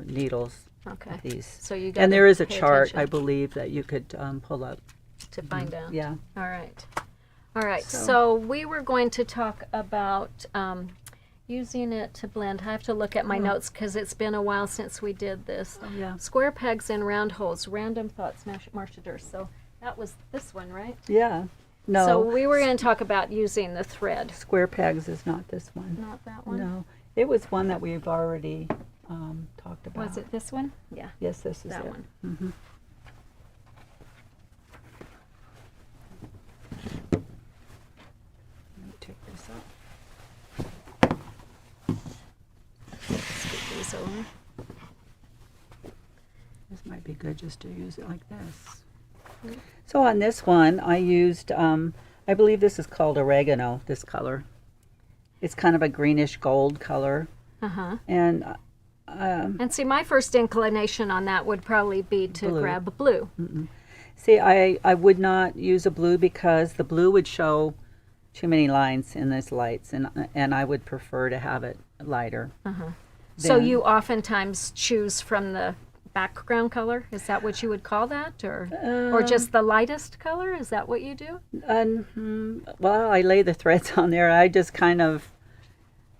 needles. Okay. Of these. So you got. And there is a chart, attention I believe, that you could pull up to find out. Yeah. All right. All right. So we were going to talk about using it to blend. I have to look at my notes because it's been a while since we did this. Oh, yeah. Square pegs and round holes. Random thoughts, Marcia Durst. So that was this one, right? Yeah. No. So we were going to talk about using the thread. Square pegs is not this one. Not that one? No. It was one that we've already talked about. Was it this one? Yeah. Yes, this is that it. one. might be good just to use it like this. So on this one, I used, I believe this is called oregano, this color. It's kind of a greenish gold color. Uh-huh. And see, my first inclination on that would probably be to Blue. grab a blue. see, I would not use a blue because the blue would show too many lines in these lights, and I would prefer to have it lighter. So Then- you oftentimes choose from the background color? Is that what you would call that? Or just the lightest color? Is that what you do? Well, I lay the threads on there. I just kind of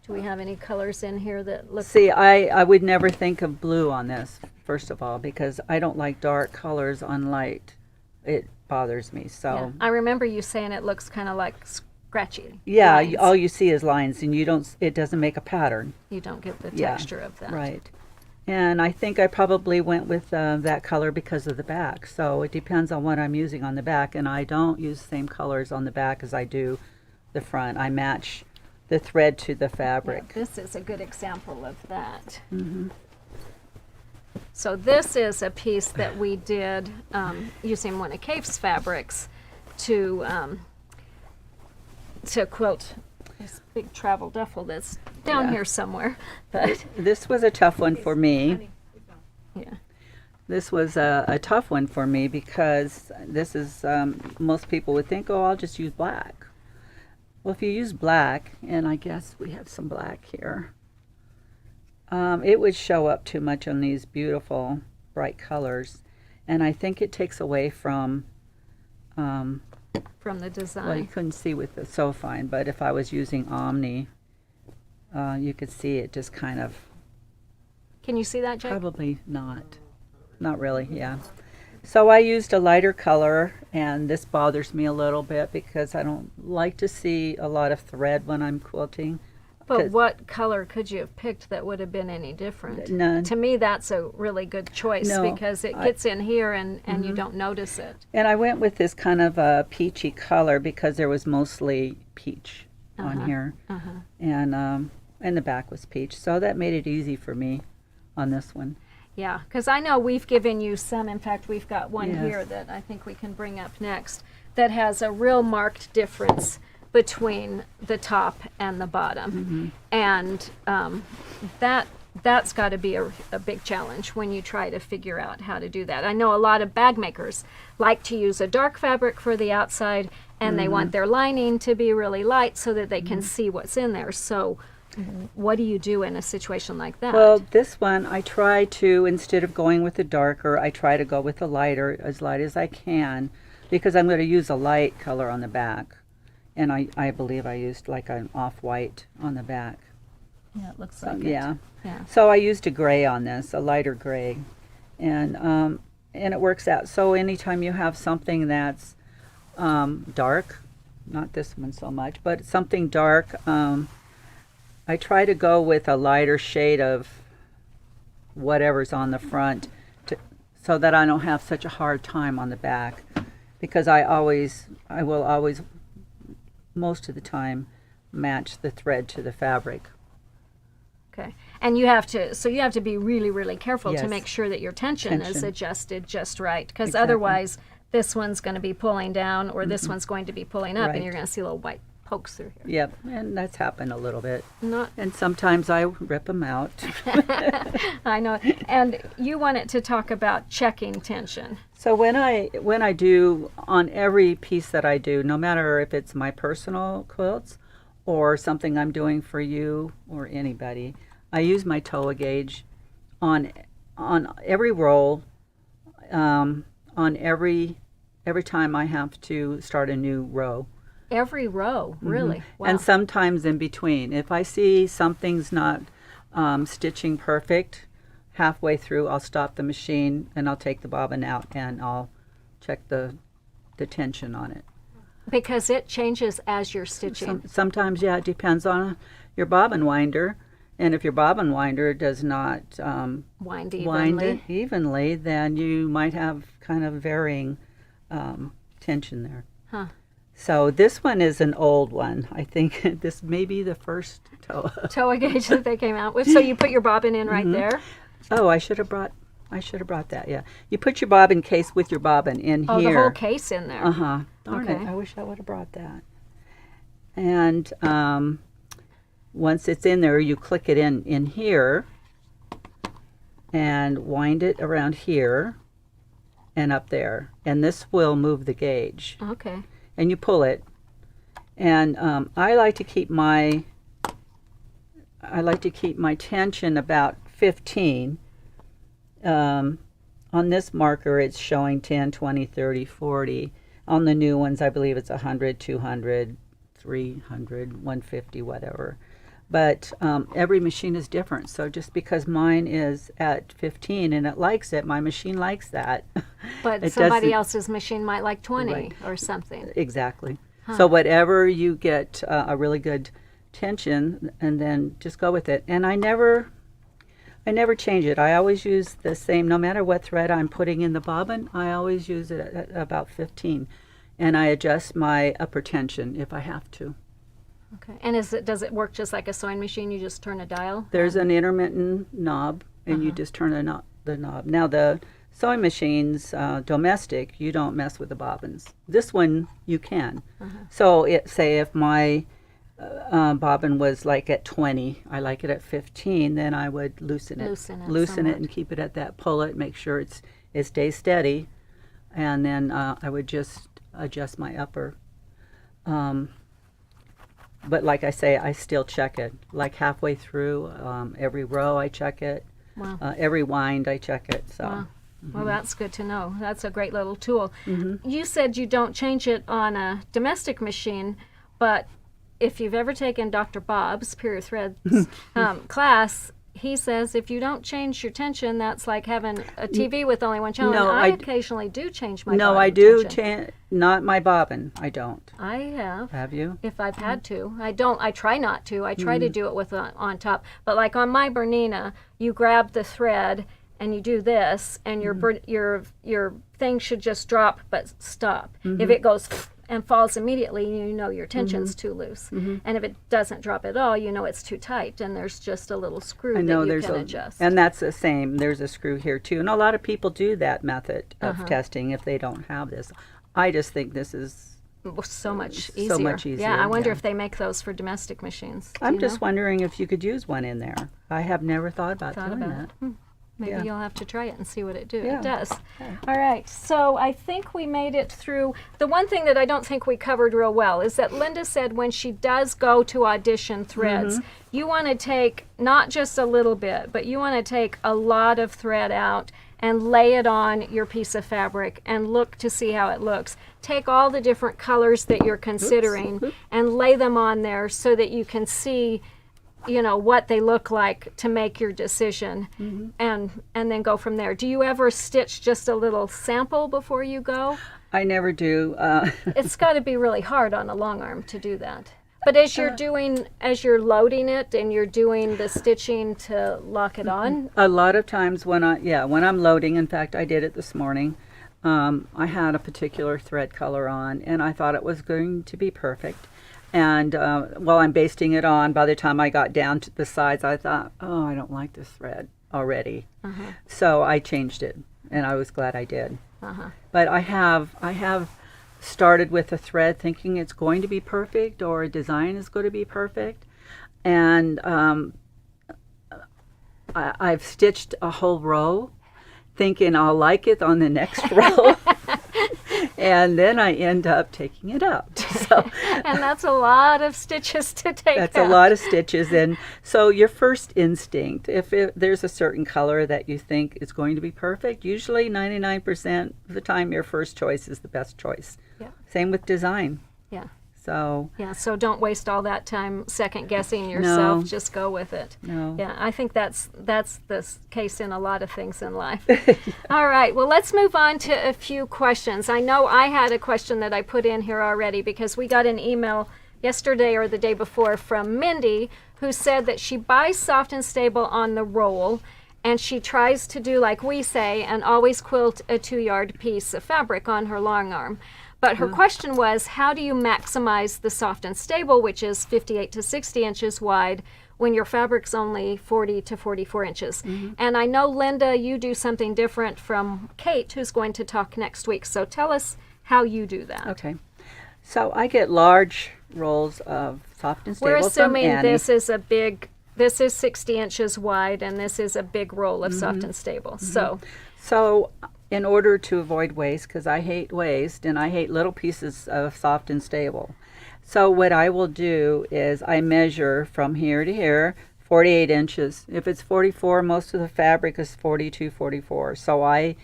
Do we have any colors in here that look... see. I would never think of blue on this, first of all, because I don't like dark colors on light. It bothers me. So Yeah. I remember you saying it looks kind of like scratchy. yeah, lines. all you see is lines, and you don't. It doesn't make a pattern. You don't get the Yeah, texture of that. Right. And I think I probably went with that color because of the back. So it depends on what I'm using on the back, and I don't use the same colors on the back as I do the front. I match the thread to the Yeah, fabric. this is a good example of that. So this is a piece that we did using one of Kate's fabrics to quilt this big travel duffel that's down Yeah. here somewhere. But This was a tough one for me. yeah, This was a tough one for me because this is, most people would think, oh, I'll just use black. Well, if you use black, and I guess we have some black here, it would show up too much on these beautiful bright colors. And I think it takes away from, from the well, you design. couldn't see with the so fine, but if I was using Omni, you could see it just kind of, Can you see that, Jake? probably not. Not really, yeah. So I used a lighter color, and this bothers me a little bit because I don't like to see a lot of thread when I'm quilting. But 'cause- what color could you have picked that would have been any different? None. To me, that's a really good choice No, because it I- gets in here and you don't notice it. And I went with this kind of a peachy color because there was mostly peach on here. And the back was peach. So that made it easy for me on this one. Yeah, because I know we've given you some. In fact, we've got one Yes. here that I think we can bring up next that has a real marked difference between the top and the bottom. And that's got to be a big challenge when you try to figure out how to do that. I know a lot of bag makers like to use a dark fabric for the outside, and they want their lining to be really light so that they can see what's in there. So what do you do in a situation like that? Well, this one I try to, instead of going with the darker, I try to go with the lighter, as light as I can, because I'm going to use a light color on the back. And I believe I used like an off-white on the back. Yeah, it looks So, like yeah. it. Yeah. So I used a gray on this, a lighter gray. And it works out. So anytime you have something that's dark, not this one so much, but something dark, I try to go with a lighter shade of whatever's on the front so that I don't have such a hard time on the back, because I will always, most of the time, match the thread to the fabric. Okay. And you have to be really, really careful to Yes. make sure that your tension is Tension. adjusted just right, because Exactly. otherwise this one's going to be pulling down or this one's going to be pulling up, and Right. you're going to see little white pokes through here. Yep, and that's happened a little bit. Not, And sometimes I rip them out. I know. And you wanted to talk about checking tension. So when I do, on every piece that I do, no matter if it's my personal quilts or something I'm doing for you or anybody, I use my toa gauge on every roll, on every time I have to start a new row. Every row, really. Wow. And sometimes in between. If I see something's not stitching perfect, halfway through I'll stop the machine and I'll take the bobbin out and I'll check the tension on it. Because it changes as you're stitching. Sometimes, yeah, it depends on your bobbin winder. And if your bobbin winder does not Wind wind evenly. it evenly, then you might have kind of varying tension there. Huh. So this one is an old one. I think this may be the first toa. Toa gauge that they came out with. So you put your bobbin in right there. Oh, I should have brought I should have brought that, yeah. You put your bobbin case with your bobbin in Oh, here. the whole case in there. Uh-huh. Darn it, Okay. I wish I would have brought that. And once it's in there, you click it in here and wind it around here and up there. And this will move the gauge. Okay. And you pull it. And I like to keep my tension about 15. On this marker it's showing 10, 20, 30, 40. On the new ones I believe it's 100, 200, 300, 150, whatever. But every machine is different, so just because mine is at 15 and it likes it, my machine likes that. But It somebody doesn't- else's machine might like 20 Right. or something. Exactly. So whatever you get a really good tension, and then just go with it. And I never change it. I always use the same, no matter what thread I'm putting in the bobbin, I always use it at about 15. And I adjust my upper tension if I have to. Okay. And does it work just like a sewing machine? You just turn a dial? There's an intermittent knob, and you just turn the knob. Now the sewing machines, domestic, you don't mess with the bobbins. This one you can. So say if my bobbin was like at 20, I like it at 15, then I would loosen it somewhat. and keep it at that. Pull it, make sure it stays steady, and then I would just adjust my upper. But like I say, I still check it. Like halfway through, every row I check it. Wow. Every wind I check it. So. Wow. Well, that's good to know. That's a great little tool. You said you don't change it on a domestic machine, but if you've ever taken Dr. Bob's Pure Threads class, he says if you don't change your tension, that's like having a TV with only one channel. No, and I I occasionally do change my No, bobbin I do. tension. Not my bobbin. I don't. I have. Have you? If I've had to. I don't. I try not to. I try to do it with on top. But like on my Bernina, you grab the thread and you do this, and your thing should just drop but stop. If it goes and falls immediately, you know your tension's too loose. And if it doesn't drop at all, you know it's too tight, and there's just a little screw I know that you there's can adjust. and that's the same. There's a screw here too, and a lot of people do that method of testing if they don't have this. I just think this is. So much easier. So much easier, Yeah, I wonder yeah. if they make those for domestic machines. Do I'm you just know? wondering if you could use one in there. I have never thought about Thought doing about that. it. Maybe Yeah. you'll have to try it and see what it Yeah. does. All right, so I think we made it through. The one thing that I don't think we covered real well is that Linda said when she does go to audition threads, you want to take not just a little bit, but you want to take a lot of thread out and lay it on your piece of fabric and look to see how it looks. Take all the different colors that you're considering and lay them on there so that you can see, you know, what they look like to make your decision, and then go from there. Do you ever stitch just a little sample before you go? I never do. It's got to be really hard on a long arm to do that. But as you're loading it and you're doing the stitching to lock it on, A lot of times when I'm loading, in fact, I did it this morning. I had a particular thread color on, and I thought it was going to be perfect. And while I'm basting it on, by the time I got down to the sides, I thought, oh, I don't like this thread already. So I changed it, and I was glad I did. But I have started with a thread thinking it's going to be perfect, or a design is going to be perfect, and I've stitched a whole row thinking I'll like it on the next row. And then I end up taking it out. So and that's a lot of stitches to take that's out. a lot of stitches. And so your first instinct, if there's a certain color that you think is going to be perfect, usually 99% of the time your first choice is the best choice. Yeah. Same with design. Yeah. So Yeah, so don't waste all that time second guessing yourself. No. Just go with it. No. Yeah, I think that's the case in a lot of things in life. All right, well, let's move on to a few questions. I know I had a question that I put in here already because we got an email yesterday or the day before from Mindy, who said that she buys Soft and Stable on the roll, and she tries to do like we say and always quilt a 2-yard piece of fabric on her long arm. But her question was, how do you maximize the Soft and Stable, which is 58 to 60 inches wide, when your fabric's only 40 to 44 inches. And I know, Linda, you do something different from Kate, who's going to talk next week. So tell us how you do that. Okay. So I get large rolls of soft and stable We're assuming from Annie. this is 60 inches wide, and this is a big roll of soft and stable. So in order to avoid waste, because I hate waste and I hate little pieces of soft and stable, so what I will do is I measure from here to here, 48 inches. If it's 44, most of the fabric is 42, 44. So I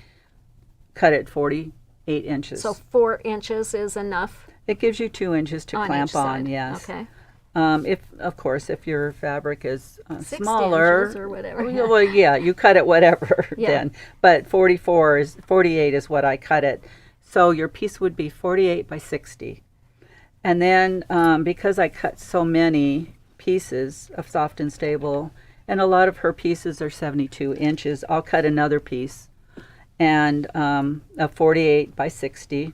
cut it 48 inches. So 4 inches is enough It gives you 2 inches to on clamp each on, side. yes. Okay. If your fabric is 60 smaller, inches or whatever. well, yeah, you cut it whatever then. But 48 is what I cut it. So your piece would be 48 by 60. And then because I cut so many pieces of soft and stable, and a lot of her pieces are 72 inches, I'll cut another piece and a 48 by 60,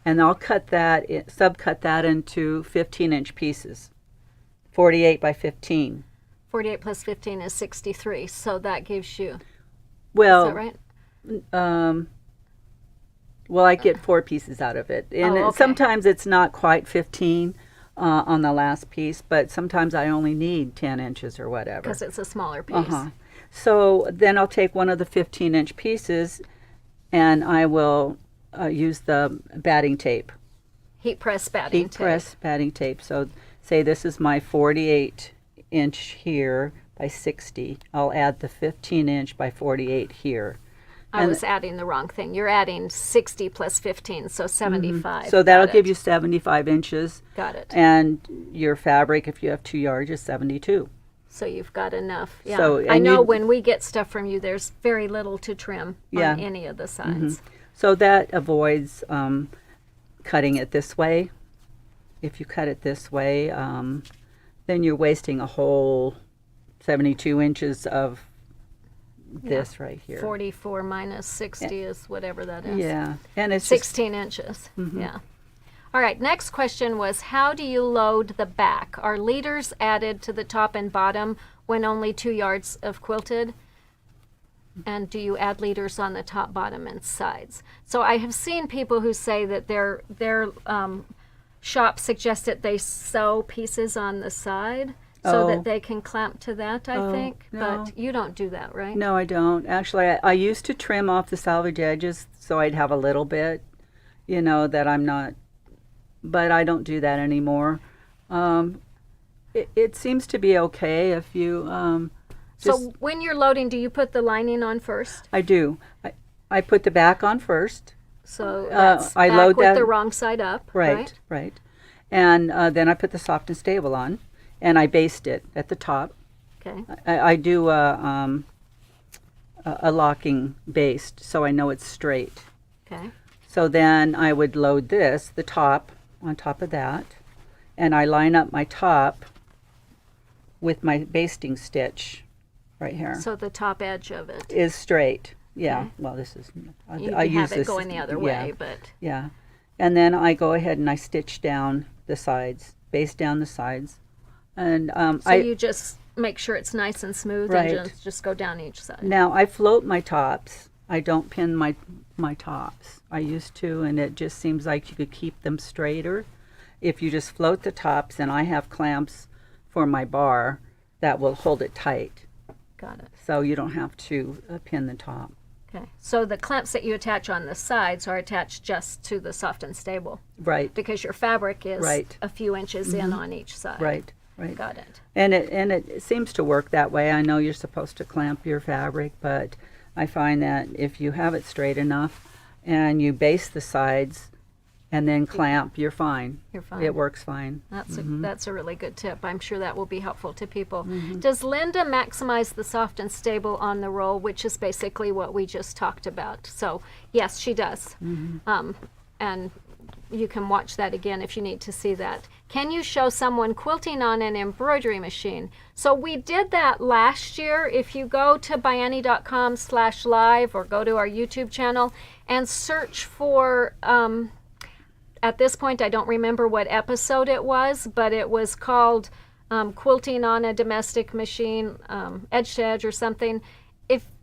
and I'll cut that, subcut that into 15-inch pieces, 48 by 15. 48 plus 15 is 63, so that gives you, Well, is that right? Well, I get 4 pieces out of it. And okay. sometimes it's not quite 15 on the last piece, but sometimes I only need 10 inches or whatever. Because it's a smaller piece. So then I'll take one of the 15-inch pieces and I will use the batting tape. Heat press batting tape. Heat press batting tape. So say this is my 48-inch here by 60. I'll add the 15-inch by 48 here. I was adding the wrong thing. You're adding 60 plus 15, so 75. So that'll give you 75 inches. Got it. And your fabric, if you have 2 yards, is 72. So you've got enough. Yeah. So, I and know you- when we get stuff from you, there's very little to trim Yeah. on any of the sides. So that avoids cutting it this way. If you cut it this way, then you're wasting a whole 72 inches of this right here. 44 minus 60 is whatever that is. Yeah, and it's just, 16 inches. Yeah. All right, next question was, how do you load the back? Are leaders added to the top and bottom when only 2 yards of quilted? And do you add leaders on the top, bottom, and sides? So I have seen people who say that their shop suggests that they sew pieces on the side so that they can clamp to that, I think. no. But you don't do that, right? no, I don't. Actually, I used to trim off the salvage edges so I'd have a little bit, that I'm not, but I don't do that anymore. It seems to be okay if you So when you're loading, do you put the lining on first? I do. I put the back on first. So that's I back load with that- the wrong side up, right? Right. And then I put the soft and stable on, and I baste it at the top. Okay. I do a locking baste, so I know it's straight. Okay. So then I would load the top, on top of that, and I line up my top with my basting stitch right here. So the top edge of it. Is straight. Yeah. Okay. Well, this is. You I can use have it this. going the other yeah, way, but Yeah. And then I go ahead and I stitch down the sides, baste down the sides, and so you just make sure it's nice and smooth Right. and just go down each side. Now I float my tops. I don't pin my tops. I used to, and it just seems like you could keep them straighter if you just float the tops. And I have clamps for my bar that will hold it tight, Got it. so you don't have to pin the top. Okay. So the clamps that you attach on the sides are attached just to the soft and stable Right. because your fabric is Right. a few inches in on each side. Right. Right. Got it. And it seems to work that way. I know you're supposed to clamp your fabric, but I find that if you have it straight enough and you baste the sides and then clamp, you're fine. You're fine. It works fine. That's a really good tip. I'm sure that will be helpful to people. Mm-hmm. Does Linda maximize the soft and stable on the roll, which is basically what we just talked about? So yes, she does. Mm-hmm. And you can watch that again if you need to see that. Can you show someone quilting on an embroidery machine? So we did that last year. If you go to ByAnnie.com/live or go to our YouTube channel and search for at this point, I don't remember what episode it was, but it was called quilting on a domestic machine, edge to edge or something,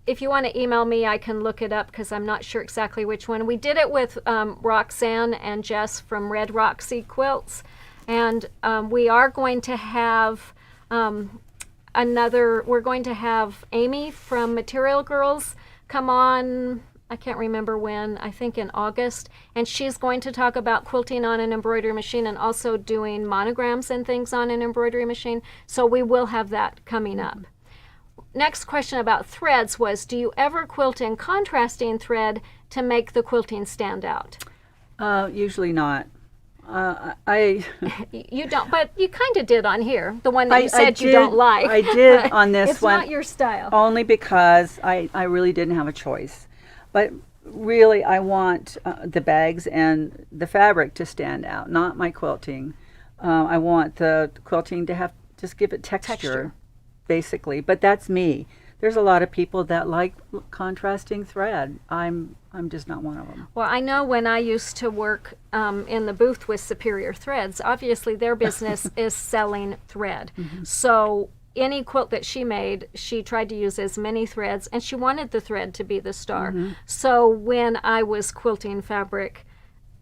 if you want to email me, I can look it up because I'm not sure exactly which one. We did it with Roxanne and Jess from Red Roxy Quilts, and we are going to have we're going to have Amy from Material Girls come on, I can't remember when, I think in August, and she's going to talk about quilting on an embroidery machine and also doing monograms and things on an embroidery machine, so we will have that coming up. Next question about threads was, do you ever quilt in contrasting thread to make the quilting stand out? Usually not. You don't, but you kind of did on here, the one that you said you don't like. I did on this one. It's not your style. Only because I really didn't have a choice. But really, I want the bags and the fabric to stand out, not my quilting. I want the quilting to just give it texture. Basically, but that's me. There's a lot of people that like contrasting thread. I'm just not one of them. Well, I know when I used to work in the booth with Superior Threads, obviously their business is selling thread. Mm-hmm. So any quilt that she made, she tried to use as many threads, and she wanted the thread to be the star. Mm-hmm. So when I was quilting fabric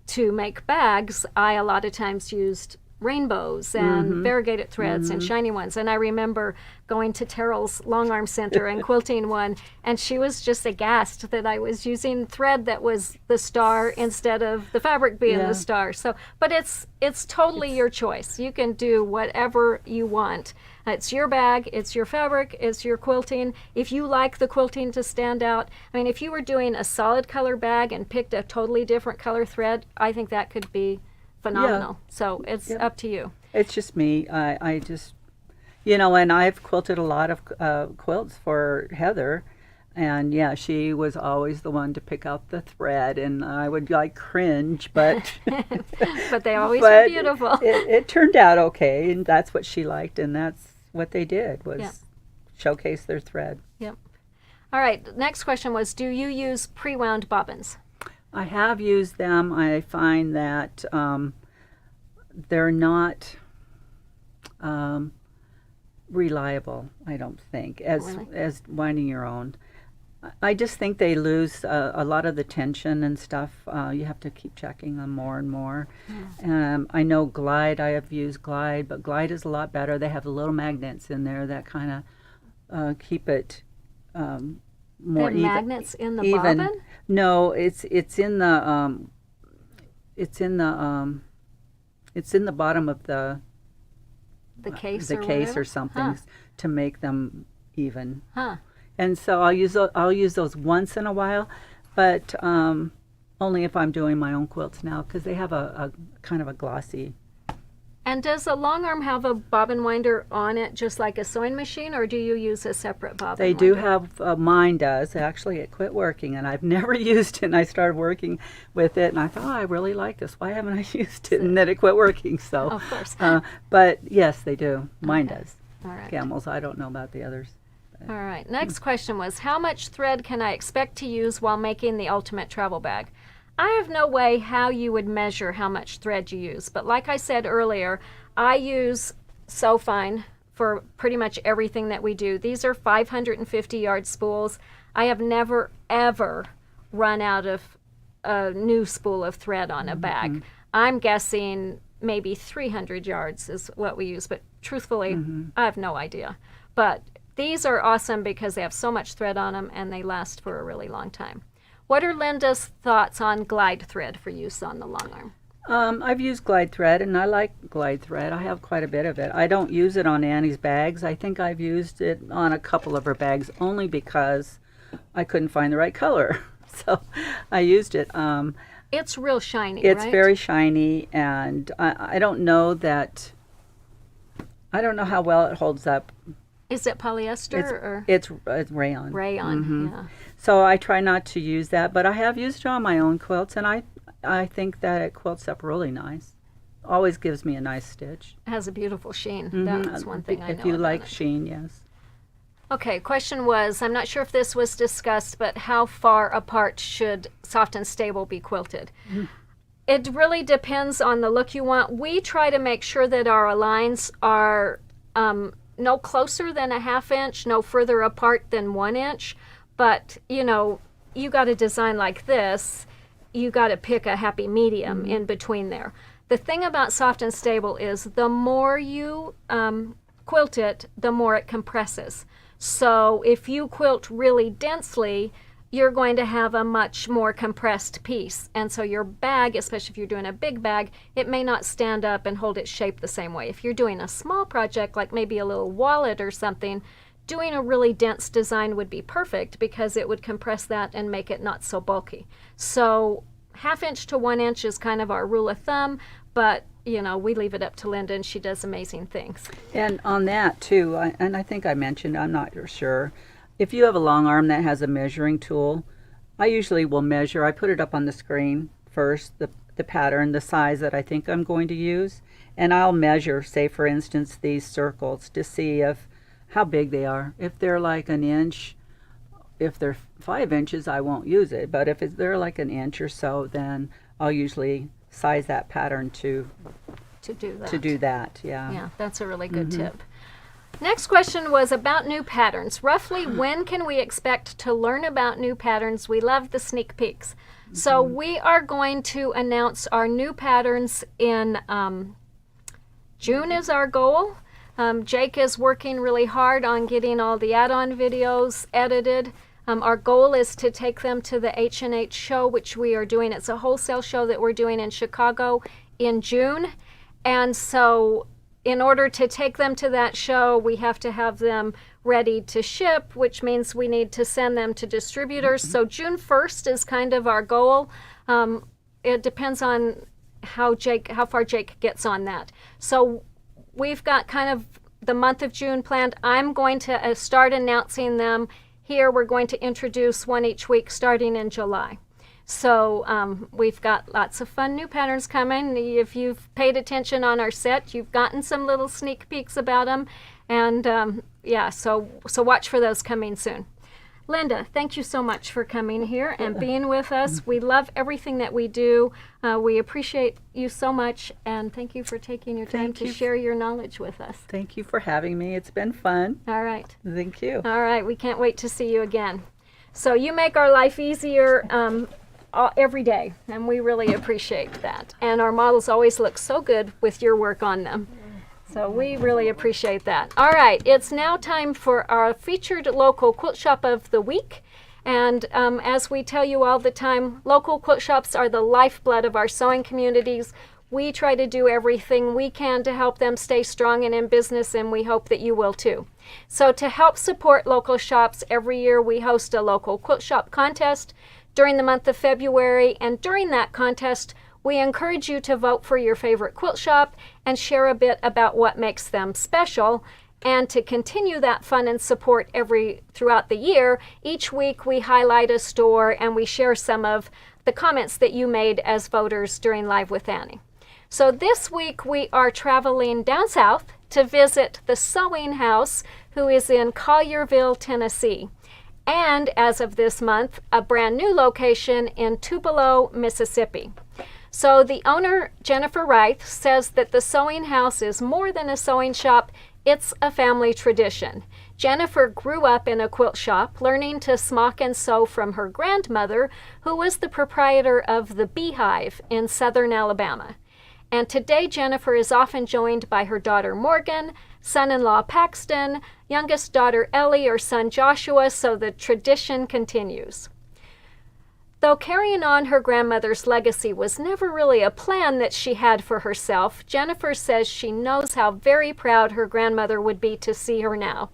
to make bags, I a lot of times used rainbows and variegated threads and shiny ones. And I remember going to Terrell's Longarm Center and quilting one, and she was just aghast that I was using thread that was the star instead of the fabric being the star. So, but it's totally your choice. You can do whatever you want. It's your bag, it's your fabric, it's your quilting. If you like the quilting to stand out, I mean, if you were doing a solid color bag and picked a totally different color thread, I think that could be phenomenal. So it's up to you. It's just me. I just, and I've quilted a lot of quilts for Heather, and she was always the one to pick out the thread, and I would cringe, but but they always were beautiful. It turned out okay, and that's what she liked, and that's what they did was showcase their thread. Yep. All right. Next question was, do you use pre-wound bobbins? I have used them. I find that they're not reliable, I don't think, as winding your own. I just think they lose a lot of the tension and stuff. You have to keep checking them more and more. I know Glide, I have used Glide, but Glide is a lot better. They have the little magnets in there that kind of keep it more even. Magnets in the bobbin? No, it's in the bottom of the case or something to make them even. Huh. And so I'll use those once in a while, but only if I'm doing my own quilts now, because they have a kind of a glossy. And does a Longarm have a bobbin winder on it just like a sewing machine, or do you use a separate bobbin They do have, mine does. Actually, it quit working, and I've never used it, and I started working with it, and I thought, I really like this. Why haven't I used it? And then it quit working, so. Of course. But yes, they do. Mine does. All right. Camels, I don't know about the others. All right. Next question was, how much thread can I expect to use while making the ultimate travel bag? I have no way how you would measure how much thread you use, but like I said earlier, I use So Fine for pretty much everything that we do. These are 550 yard spools. I have never, ever run out of a new spool of thread on a bag. I'm guessing maybe 300 yards is what we use, but truthfully, I have no idea. But these are awesome because they have so much thread on them and they last for a really long time. What are Linda's thoughts on Glide thread for use on the Longarm? I've used Glide thread, and I like Glide thread. I have quite a bit of it. I don't use it on Annie's bags. I think I've used it on a couple of her bags only because I couldn't find the right color. So I used it. It's real shiny, It's right? very shiny, and I don't know how well it holds up. Is it polyester It's rayon. Rayon, yeah. So I try not to use that, but I have used it on my own quilts, and I think that it quilts up really nice. Always gives me a nice stitch. It has a beautiful sheen. That's one thing I know If you about like it. sheen, yes. Okay, question was, I'm not sure if this was discussed, but how far apart should soft and stable be quilted? It really depends on the look you want. We try to make sure that our lines are no closer than a 1/2 inch, no further apart than 1 inch. But, you know, you got a design like this, you got to pick a happy medium in between there. The thing about soft and stable is the more you quilt it, the more it compresses. So if you quilt really densely, you're going to have a much more compressed piece. And so your bag, especially if you're doing a big bag, it may not stand up and hold its shape the same way. If you're doing a small project, like maybe a little wallet or something, doing a really dense design would be perfect because it would compress that and make it not so bulky. So 1/2 inch to 1 inch is kind of our rule of thumb, but you know, we leave it up to Linda and she does amazing things. And on that too, and I think I mentioned, I'm not sure, if you have a long arm that has a measuring tool, I usually will measure. I put it up on the screen first, the pattern, the size that I think I'm going to use, and I'll measure, say for instance, these circles to see how big they are. If they're like an inch, if they're 5 inches, I won't use it. But if they're like an inch or so, then I'll usually size that pattern to do that. Yeah, that's a really good tip. Next question was about new patterns. Roughly when can we expect to learn about new patterns? We love the sneak peeks. So we are going to announce our new patterns in June is our goal. Jake is working really hard on getting all the add-on videos edited. Our goal is to take them to the H&H show, which we are doing. It's a wholesale show that we're doing in Chicago in June. And so in order to take them to that show, we have to have them ready to ship, which means we need to send them to distributors. So June 1st is kind of our goal. It depends on how far Jake gets on that. So we've got kind of the month of June planned. I'm going to start announcing them here. We're going to introduce one each week starting in July. So we've got lots of fun new patterns coming. If you've paid attention on our set, you've gotten some little sneak peeks about them. And yeah, so watch for those coming soon. Linda, thank you so much for coming here and being with us. We love everything that we do. We appreciate you so much, and thank you for taking your time to share your knowledge with us. Thank you for having me. It's been fun. All right. Thank you. All right. We can't wait to see you again. So you make our life easier every day, and we really appreciate that. And our models always look so good with your work on them. So we really appreciate that. All right, it's now time for our featured local quilt shop of the week. And as we tell you all the time, local quilt shops are the lifeblood of our sewing communities. We try to do everything we can to help them stay strong and in business, and we hope that you will too. So to help support local shops, every year we host a local quilt shop contest during the month of February, and during that contest, we encourage you to vote for your favorite quilt shop and share a bit about what makes them special. And to continue that fun and support throughout the year, each week we highlight a store and we share some of the comments that you made as voters during Live with Annie. So this week we are traveling down south to visit the Sewing House, who is in Collierville, Tennessee. And as of this month, a brand new location in Tupelo, Mississippi. So the owner, Jennifer Reith, says that the Sewing House is more than a sewing shop, it's a family tradition. Jennifer grew up in a quilt shop, learning to smock and sew from her grandmother, who was the proprietor of the Beehive in southern Alabama. And today Jennifer is often joined by her daughter Morgan, son-in-law Paxton, youngest daughter Ellie, or son Joshua, so the tradition continues. Though carrying on her grandmother's legacy was never really a plan that she had for herself, Jennifer says she knows how very proud her grandmother would be to see her now,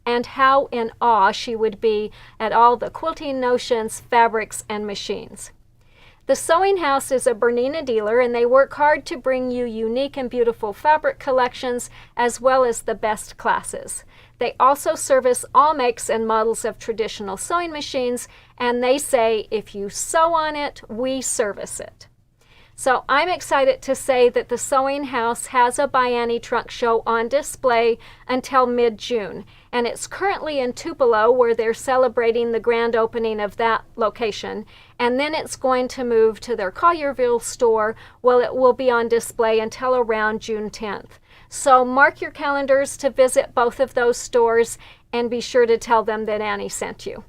and how in awe she would be at all the quilting notions, fabrics, and machines. The Sewing House is a Bernina dealer, and they work hard to bring you unique and beautiful fabric collections as well as the best classes. They also service all makes and models of traditional sewing machines, and they say, if you sew on it, we service it. So I'm excited to say that the Sewing House has a ByAnnie trunk show on display until mid-June, and it's currently in Tupelo, where they're celebrating the grand opening of that location, and then it's going to move to their Collierville store, where it will be on display until around June 10th. So mark your calendars to visit both of those stores and be sure to tell them that Annie sent you.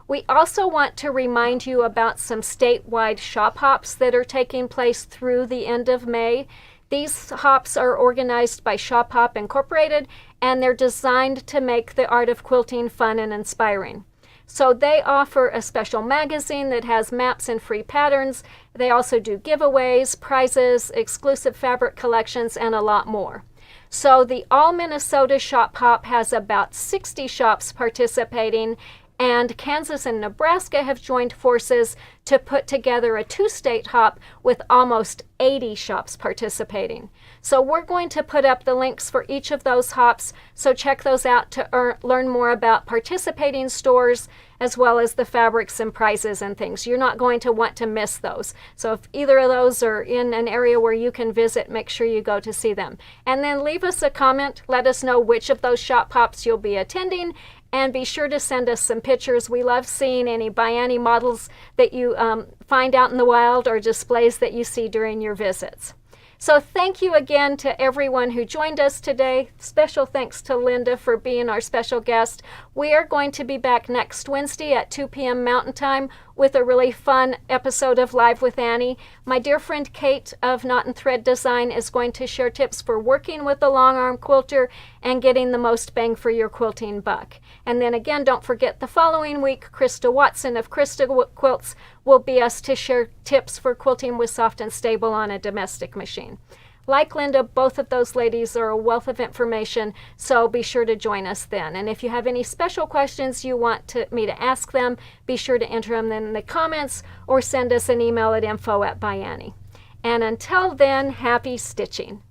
We also want to remind you about some statewide shop hops that are taking place through the end of May. These hops are organized by Shop Hop Incorporated, and they're designed to make the art of quilting fun and inspiring. So they offer a special magazine that has maps and free patterns. They also do giveaways, prizes, exclusive fabric collections, and a lot more. So the All Minnesota Shop Hop has about 60 shops participating, and Kansas and Nebraska have joined forces to put together a two-state hop with almost 80 shops participating. So we're going to put up the links for each of those hops, so check those out to learn more about participating stores as well as the fabrics and prizes and things. You're not going to want to miss those. So if either of those are in an area where you can visit, make sure you go to see them. And then leave us a comment, let us know which of those shop hops you'll be attending, and be sure to send us some pictures. We love seeing any ByAnnie models that you find out in the wild or displays that you see during your visits. So thank you again to everyone who joined us today. Special thanks to Linda for being our special guest. We are going to be back next Wednesday at 2 p.m. Mountain Time with a really fun episode of Live with Annie. My dear friend Kate of Knot and Thread Design is going to share tips for working with the long arm quilter and getting the most bang for your quilting buck. And then again, don't forget the following week, Krista Watson of Krista Quilts will be us to share tips for quilting with soft and stable on a domestic machine. Like Linda, both of those ladies are a wealth of information, so be sure to join us then. And if you have any special questions you want me to ask them, be sure to enter them in the comments or send us an email at info@ByAnnie. And until then, happy stitching.